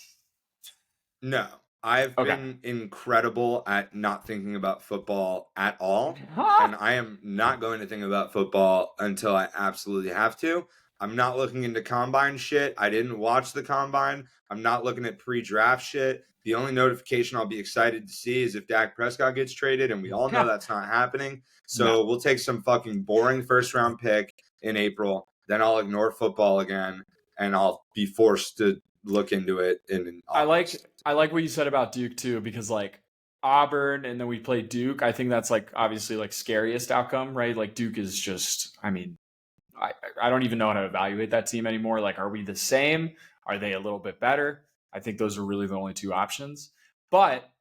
No, I've been incredible at not thinking about football at all. And I am not going to think about football until I absolutely have to. I'm not looking into combine shit. I didn't watch the combine. I'm not looking at pre-draft shit. The only notification I'll be excited to see is if Dak Prescott gets traded, and we all know that's not happening. So we'll take some fucking boring first-round pick in April. Then I'll ignore football again, and I'll be forced to look into it in August. I like what you said about Duke too, because like Auburn and then we play Duke. I think that's like obviously like scariest outcome, right? Like Duke is just, I don't even know how to evaluate that team anymore. Like, are we the same? Are they a little bit better? I think those are really the only 2 options. But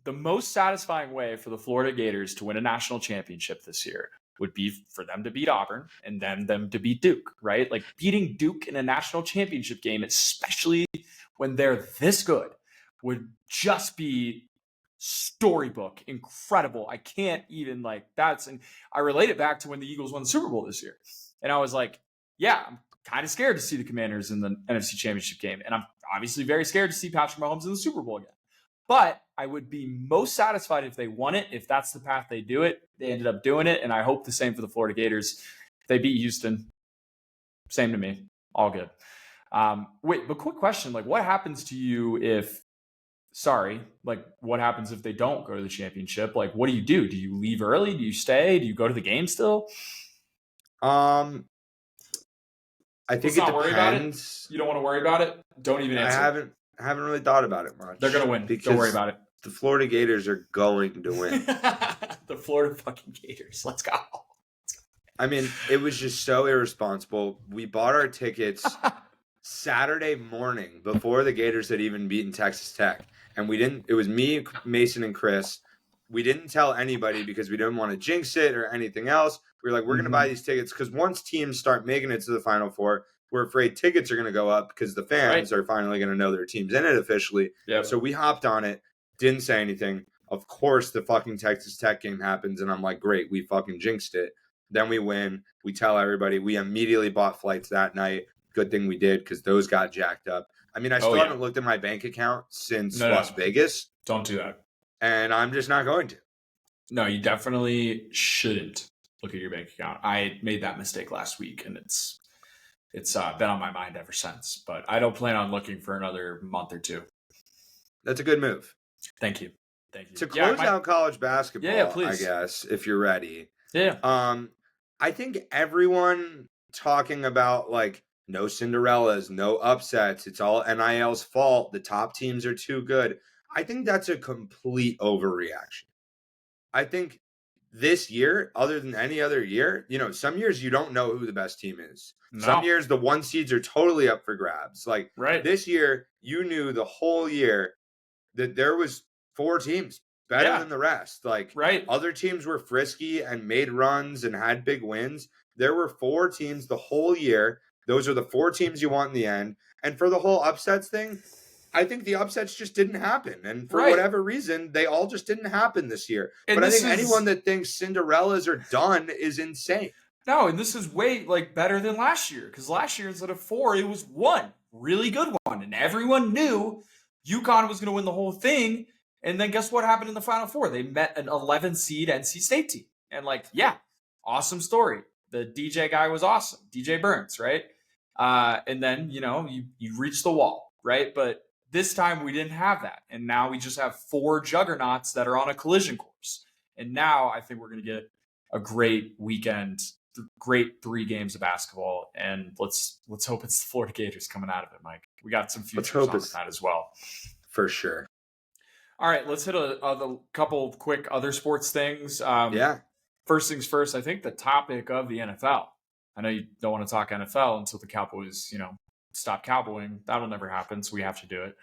the most satisfying way for the Florida Gators to win a national championship this year would be for them to beat Auburn and then them to beat Duke, right? Like beating Duke in a national championship game, especially when they're this good, would just be storybook incredible. I can't even and I relate it back to when the Eagles won the Super Bowl this year. And I was like, yeah, I'm kind of scared to see the Commanders in the NFC Championship game. And I'm obviously very scared to see Patrick Mahomes in the Super Bowl again. But I would be most satisfied if they won it, if that's the path they do it. They ended up doing it, and I hope the same for the Florida Gators. If they beat Houston, same to me. All good. Wait, but quick question. Like, what happens to you what happens if they don't go to the championship? Like, what do? Do you leave early? Do you stay? Do you go to the game still? I think it depends. You don't want to worry about it? Don't even answer. I haven't really thought about it much. They're going to win. Don't worry about it. The Florida Gators are going to win. The Florida fucking Gators. Let's go. I mean, it was just so irresponsible. We bought our tickets Saturday morning before the Gators had even beaten Texas Tech. And it was me, Mason, and Chris. We didn't tell anybody because we didn't want to jinx it or anything else. We were like, we're going to buy these tickets because once teams start making it to the Final Four, we're afraid tickets are going to go up because the fans are finally going to know their team's in it officially. Yep. So we hopped on it, didn't say anything. Of course, the fucking Texas Tech game happens, and I'm like, great, we fucking jinxed it. Then we win. We tell everybody. We immediately bought flights that night. Good thing we did because those got jacked up. I mean, I still haven't looked at my bank account since Las Vegas. Don't do that. And I'm just not going to. No, you definitely shouldn't look at your bank account. I made that mistake last week, and it's been on my mind ever since. But I don't plan on looking for another month or two. That's a good move. Thank you. To close out college basketball, please. I guess, if you're ready. Yeah. I think everyone talking about like no Cinderellas, no upsets, it's all NIL's fault, the top teams are too good. I think that's a complete overreaction. I think this year, other than any other year, some years you don't know who the best team is. No. Some years the one seeds are totally up for grabs. Like right. This year, you knew the whole year that there was 4 teams better than the rest. Like other teams were frisky and made runs and had big wins. There were 4 teams the whole year. Those are the 4 teams you want in the end. And for the whole upsets thing, I think the upsets just didn't happen. And for whatever reason, they all just didn't happen this year. And but I think anyone that thinks Cinderellas are done is insane. No, and this is way better than last year. Because last year, instead of 4, it was 1 really good one. And everyone knew UConn was going to win the whole thing. And then guess what happened in the Final Four? They met an 11 seed NC State team. And awesome story. The DJ guy was awesome. DJ Burns, right? And then, you reach the wall, right? But this time we didn't have that. And now we just have 4 juggernauts that are on a collision course. And now I think we're going to get a great weekend, great 3 games of basketball. And let's hope it's the Florida Gators coming out of it, Mike. We got some futures on that as well. For sure. All right, let's hit a couple quick other sports things. First things first, I think the topic of the NFL. I know you don't want to talk NFL until the Cowboys, stop cowboying. That'll never happen, so we have to do it.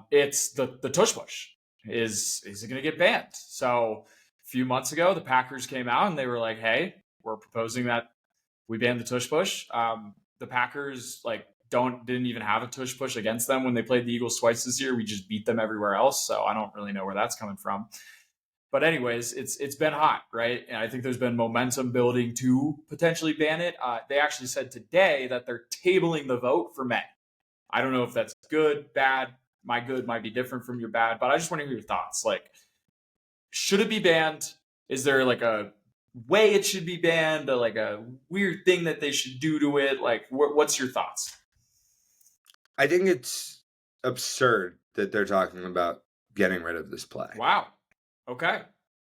It's the tush push. Is it going to get banned? So a few months ago, the Packers came out and they were like, hey, we're proposing that we ban the tush push. The Packers didn't even have a tush push against them when they played the Eagles twice this year. We just beat them everywhere else. So I don't really know where that's coming from. But anyways, it's been hot, right? And I think there's been momentum building to potentially ban it. They actually said today that they're tabling the vote for May. I don't know if that's good, bad. My good might be different from your bad, but I just want to hear your thoughts. Should it be banned? Is there a way it should be banned? A weird thing that they should do to it? What's your thoughts? I think it's absurd that they're talking about getting rid of this play. Wow. Okay.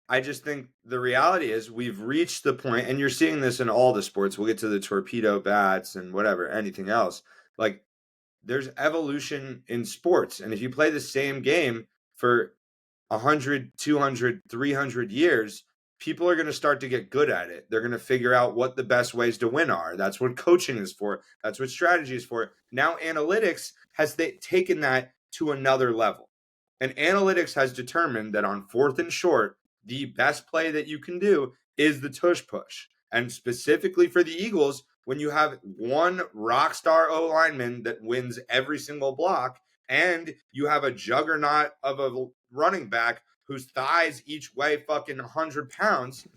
I just think the reality is we've reached the point, and you're seeing this in all the sports. We'll get to the torpedo bats and whatever, anything else. There's evolution in sports. And if you play the same game for 100, 200, 300 years, people are going to start to get good at it. They're going to figure out what the best ways to win are. That's what coaching is for. That's what strategy is for. Now analytics has taken that to another level. And analytics has determined that on 4th and short, the best play that you can do is the tush push. And specifically for the Eagles, when you have one rock star O lineman that wins every single block, and you have a juggernaut of a running back whose thighs each weigh fucking 100 pounds,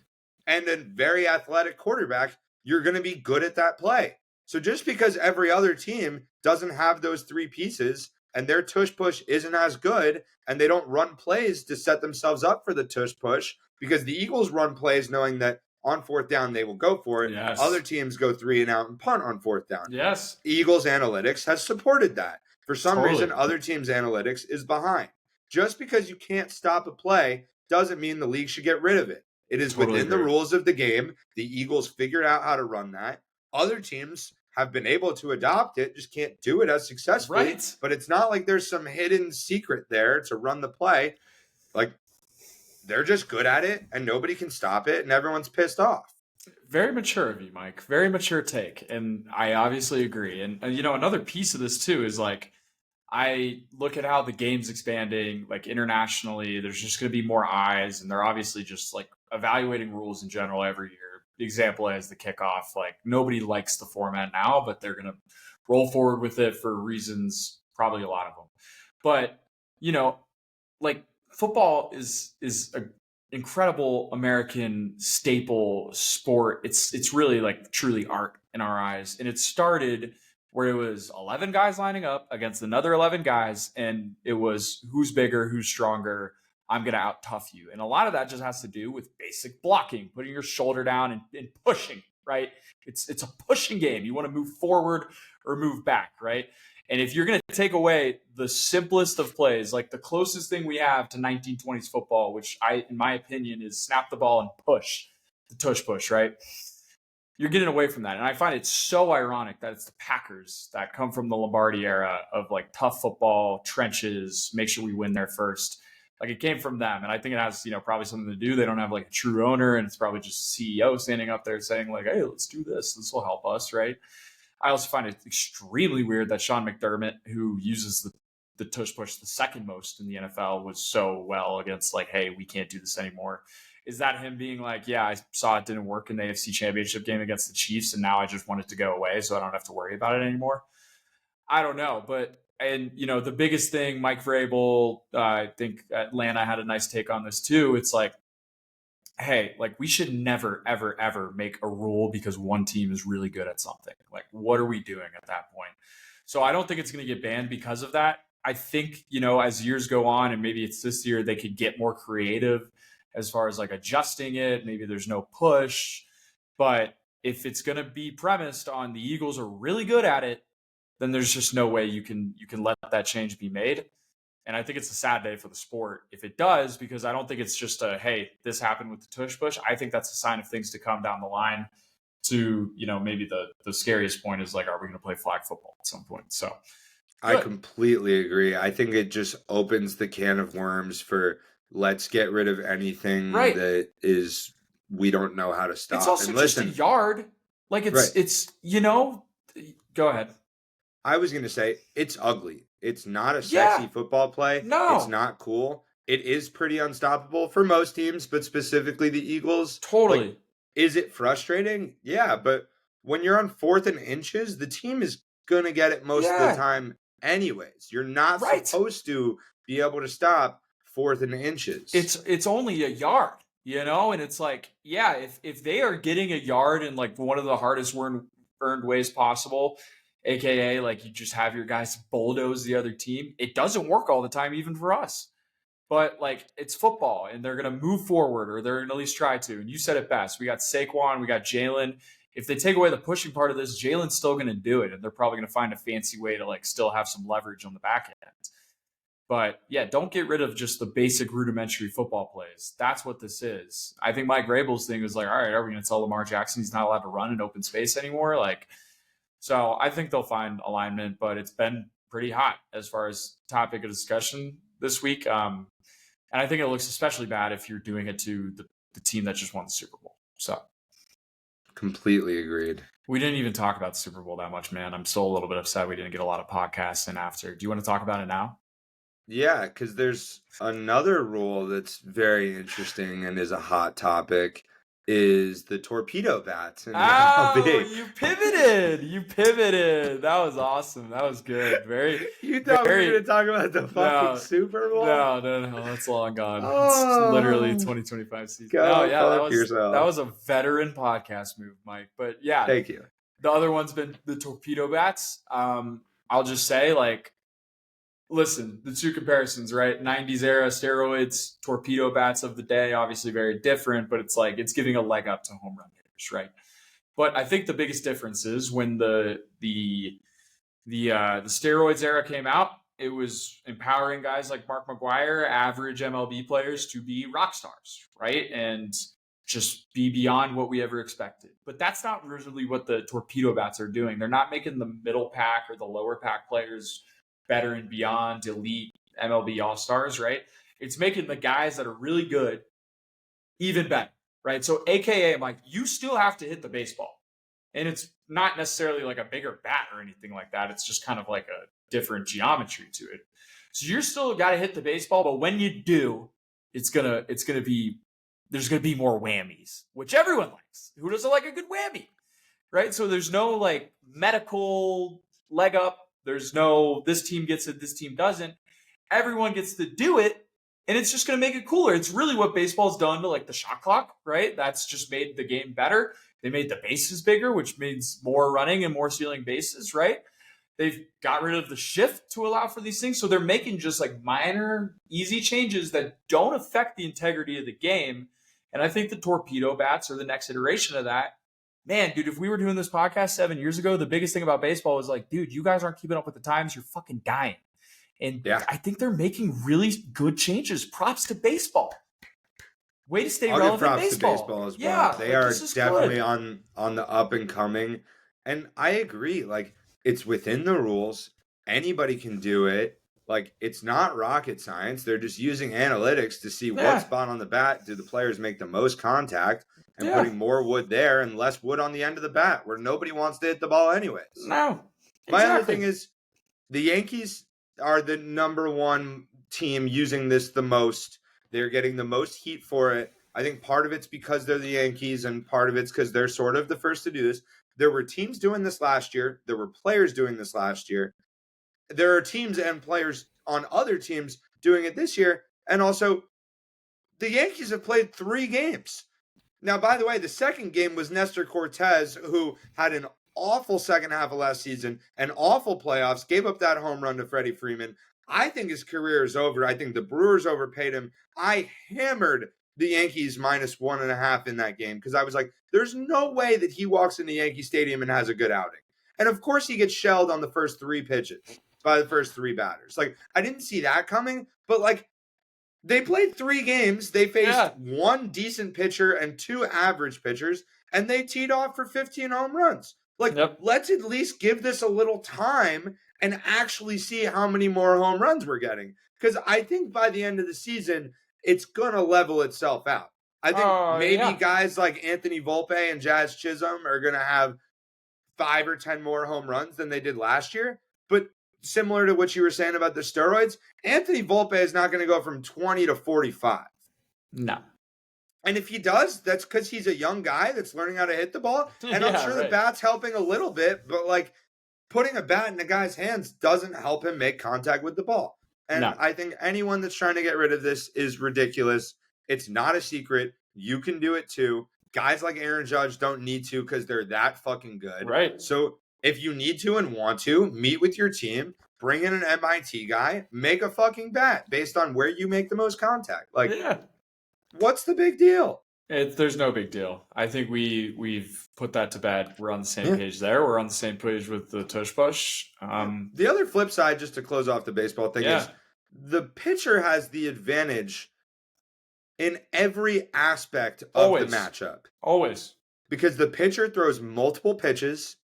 and a very athletic quarterback, you're going to be good at that play. So just because every other team doesn't have those 3 pieces and their tush push isn't as good, and they don't run plays to set themselves up for the tush push, because the Eagles run plays knowing that on 4th down they will go for it. Yes. Other teams go 3 and out and punt on 4th down. Yes. Eagles analytics has supported that. For some reason, other teams' analytics is behind. Just because you can't stop a play doesn't mean the league should get rid of it. It is within the rules of the game. The Eagles figured out how to run that. Other teams have been able to adopt it, just can't do it as successfully. Right. But it's not like there's some hidden secret there to run the play. They're just good at it, and nobody can stop it, and everyone's pissed off. Very mature of you, Mike. Very mature take. And I obviously agree. And another piece of this too is I look at how the game's expanding, internationally. There's just going to be more eyes, and they're obviously just evaluating rules in general every year. The example is the kickoff. Nobody likes the format now, but they're going to roll forward with it for reasons, probably a lot of them. But, football is an incredible American staple sport. It's really truly art in our eyes. And it started where it was 11 guys lining up against another 11 guys. And it was who's bigger, who's stronger. I'm going to out tough you. And a lot of that just has to do with basic blocking, putting your shoulder down and pushing, right? It's a pushing game. You want to move forward or move back, right? And if you're going to take away the simplest of plays, like the closest thing we have to 1920s football, which in my opinion is snap the ball and push, the tush push, right? You're getting away from that. And I find it so ironic that it's the Packers that come from the Lombardi era of like tough football, trenches, make sure we win there first. Like it came from them. And I think it has, probably something to do. They don't have like a true owner, and it's probably just a CEO standing up there saying like, hey, let's do this. This will help us, right? I also find it extremely weird that Sean McDermott, who uses the tush push the second most in the NFL, was so well against like, hey, we can't do this anymore. Is that him being like, yeah, I saw it didn't work in the AFC Championship game against the Chiefs, and now I just want it to go away so I don't have to worry about it anymore? I don't know. But, the biggest thing, Mike Vrabel, I think Atlanta had a nice take on this too. It's like, hey, like we should never, ever, ever make a rule because one team is really good at something. Like, what are we doing at that point? So I don't think it's going to get banned because of that. I think, as years go on, and maybe it's this year, they could get more creative as far as like adjusting it. Maybe there's no push, but if it's going to be premised on the Eagles are really good at it, then there's just no way you can let that change be made. And I think it's a sad day for the sport if it does, because I don't think it's just hey, this happened with the tush push. I think that's a sign of things to come down the line to, maybe the scariest point is like, are we going to play flag football at some point? So I completely agree. I think it just opens the can of worms for let's get rid of anything that is we don't know how to stop. It's also just a yard. Like it's go ahead. I was going to say it's ugly. It's not a sexy football play. No. It's not cool. It is pretty unstoppable for most teams, but specifically the Eagles. Totally. Like, is it frustrating? Yeah, but when you're on 4th and inches, the team is going to get it most of the time anyways. You're not supposed to be able to stop 4th and inches. It's only a yard, and it's like, if they are getting a yard in like one of the hardest earned ways possible, AKA like you just have your guys bulldoze the other team, it doesn't work all the time, even for us. But like it's football, and they're going to move forward, or they're going to at least try to. And you said it best. We got Saquon, we got Jalen. If they take away the pushing part of this, Jalen's still going to do it, and they're probably going to find a fancy way to like still have some leverage on the back end. But yeah, don't get rid of just the basic rudimentary football plays. That's what this is. I think Mike Vrabel's thing was like, all right, are we going to tell Lamar Jackson he's not allowed to run in open space anymore? Like, so I think they'll find alignment, but it's been pretty hot as far as topic of discussion this week. And I think it looks especially bad if you're doing it to the team that just won the Super Bowl. So completely agreed. We didn't even talk about the Super Bowl that much, man. I'm still a little bit upset we didn't get a lot of podcasts in after. Do you want to talk about it now? Yeah, because there's another rule that's very interesting and is a hot topic, is the torpedo bat. You pivoted. That was awesome. That was good. You thought we were going to talk about the fucking Super Bowl? No. That's long gone. It's literally 2025 season. That was a veteran podcast move, Mike. But yeah. Thank you. The other one's been the torpedo bats. I'll just say, like, listen, the two comparisons, right? 90s era steroids, torpedo bats of the day, obviously very different, but it's like it's giving a leg up to home run hitters, right? But I think the biggest difference is when the steroids era came out, it was empowering guys like Mark McGwire, average MLB players, to be rock stars, right? And just be beyond what we ever expected. But that's not really what the torpedo bats are doing. They're not making the middle pack or the lower pack players better and beyond elite MLB all-stars, right? It's making the guys that are really good even better, right? So AKA, Mike, you still have to hit the baseball. And it's not necessarily like a bigger bat or anything like that. It's just kind of like a different geometry to it. So you're still got to hit the baseball, but when you do, there's gonna be more whammies, which everyone likes. Who doesn't like a good whammy, right? So there's no like medical leg up. There's no, this team gets it, this team doesn't. Everyone gets to do it, and it's just going to make it cooler. It's really what baseball's done to like the shot clock, right? That's just made the game better. They made the bases bigger, which means more running and more stealing bases, right? They've got rid of the shift to allow for these things. So they're making just like minor, easy changes that don't affect the integrity of the game. And I think the torpedo bats are the next iteration of that. Man, dude, if we were doing this podcast 7 years ago, the biggest thing about baseball was like, dude, you guys aren't keeping up with the times. You're fucking dying. And I think they're making really good changes. Props to baseball. Way to stay relevant. Give props baseball. to baseball as well. Yeah, They are definitely on the up and coming. And I agree. Like, it's within the rules. Anybody can do it. Like, it's not rocket science. They're just using analytics to see what spot on the bat do the players make the most contact and putting more wood there and less wood on the end of the bat where nobody wants to hit the ball anyways. No. Exactly. My other thing is the Yankees are the number one team using this the most. They're getting the most heat for it. I think part of it's because they're the Yankees and part of it's because they're sort of the first to do this. There were teams doing this last year. There were players doing this last year. There are teams and players on other teams doing it this year. And also, the Yankees have played 3 games. Now, by the way, the second game was Nestor Cortez, who had an awful second half of last season, an awful playoffs, gave up that home run to Freddie Freeman. I think his career is over. I think the Brewers overpaid him. I hammered the Yankees -1.5 in that game because I was like, there's no way that he walks into Yankee Stadium and has a good outing. And of course he gets shelled on the first 3 pitches by the first 3 batters. Like, I didn't see that coming, but like, they played 3 games. They faced 1 decent pitcher and 2 average pitchers, and they teed off for 15 home runs. Like, let's at least give this a little time and actually see how many more home runs we're getting. Because I think by the end of the season, it's going to level itself out. I think maybe guys like Anthony Volpe and Jazz Chisholm are going to have 5 or 10 more home runs than they did last year. But similar to what you were saying about the steroids, Anthony Volpe is not going to go from 20 to 45. No. And if he does, that's because he's a young guy that's learning how to hit the ball. And I'm sure the bat's helping a little bit, but like putting a bat in a guy's hands doesn't help him make contact with the ball. And I think anyone that's trying to get rid of this is ridiculous. It's not a secret. You can do it too. Guys like Aaron Judge don't need to because they're that fucking good. Right. So if you need to and want to, meet with your team, bring in an MIT guy, make a fucking bat based on where you make the most contact. Like, what's the big deal? There's no big deal. I think we've put that to bed. We're on the same page there. We're on the same page with the tush push. The other flip side, just to close off the baseball thing, is the pitcher has the advantage in every aspect of the matchup. Always. Because the pitcher throws multiple pitches.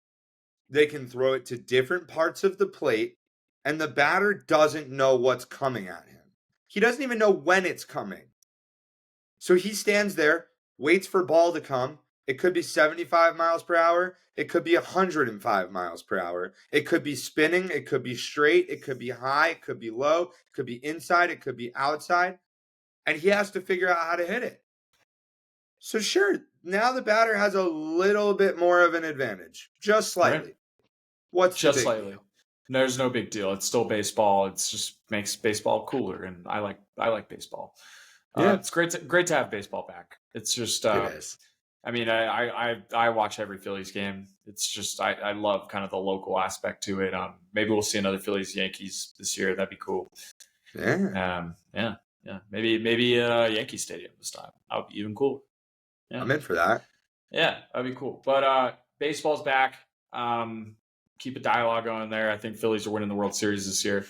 They can throw it to different parts of the plate, and the batter doesn't know what's coming at him. He doesn't even know when it's coming. So he stands there, waits for ball to come. It could be 75 miles per hour. It could be 105 miles per hour. It could be spinning. It could be straight. It could be high. It could be low. It could be inside. It could be outside. And he has to figure out how to hit it. So sure, now the batter has a little bit more of an advantage. Just slightly. Right. What's just slightly? There's no big deal. It's still baseball. It's just makes baseball cooler, and I like baseball. It's great to have baseball back. It's just it is. I mean, I watch every Phillies game. It's just I love kind of the local aspect to it. Maybe we'll see another Phillies Yankees this year. That'd be cool. Yeah. Maybe Yankee Stadium this time. That would be even cooler. Yeah. I'm in for that. Yeah, that'd be cool. But baseball's back. Keep a dialogue going there. I think Phillies are winning the World Series this year.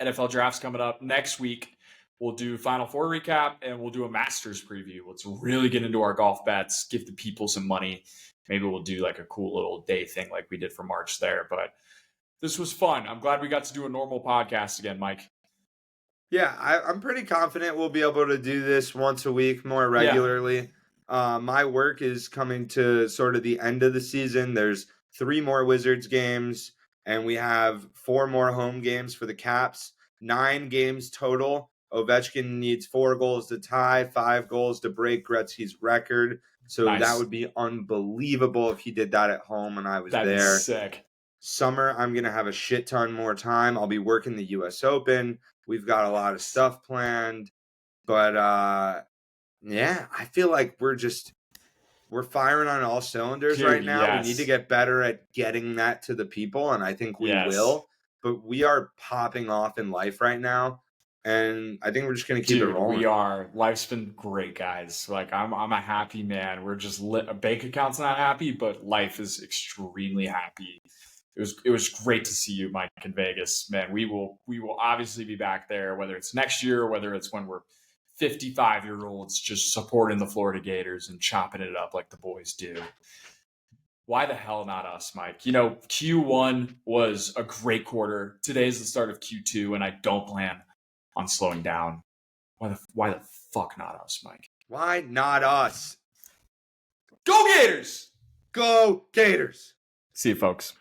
NFL draft's coming up next week. We'll do Final Four recap and we'll do a Masters preview. Let's really get into our golf bets, give the people some money. Maybe we'll do like a cool little day thing like we did for March there. But this was fun. I'm glad we got to do a normal podcast again, Mike. Yeah, I'm pretty confident we'll be able to do this once a week more regularly. My work is coming to sort of the end of the season. There's 3 more Wizards games, and we have 4 more home games for the Caps. 9 games total. Ovechkin needs 4 goals to tie, 5 goals to break Gretzky's record. So that would be unbelievable if he did that at home and I was there. That'd be sick. Summer, I'm going to have a shit ton more time. I'll be working the U.S. Open. We've got a lot of stuff planned. But, yeah, I feel like we're we're firing on all cylinders Dude, right now. yes. We need to get better at getting that to the people, and I think we Yes. will. But we are popping off in life right now, and I think we're just going to keep it rolling. We are. Life's been great, guys. Like I'm a happy man. We're just bank account's not happy, but life is extremely happy. It was great to see you, Mike, in Vegas, man. We will obviously be back there, whether it's next year or whether it's when we're 55-year-olds just supporting the Florida Gators and chopping it up like the boys do. Why the hell not us, Mike? You know, Q1 was a great quarter. Today's the start of Q2, and I don't plan on slowing down. Why the fuck not us, Mike? Why not us? Go Gators! Go Gators! See you, folks.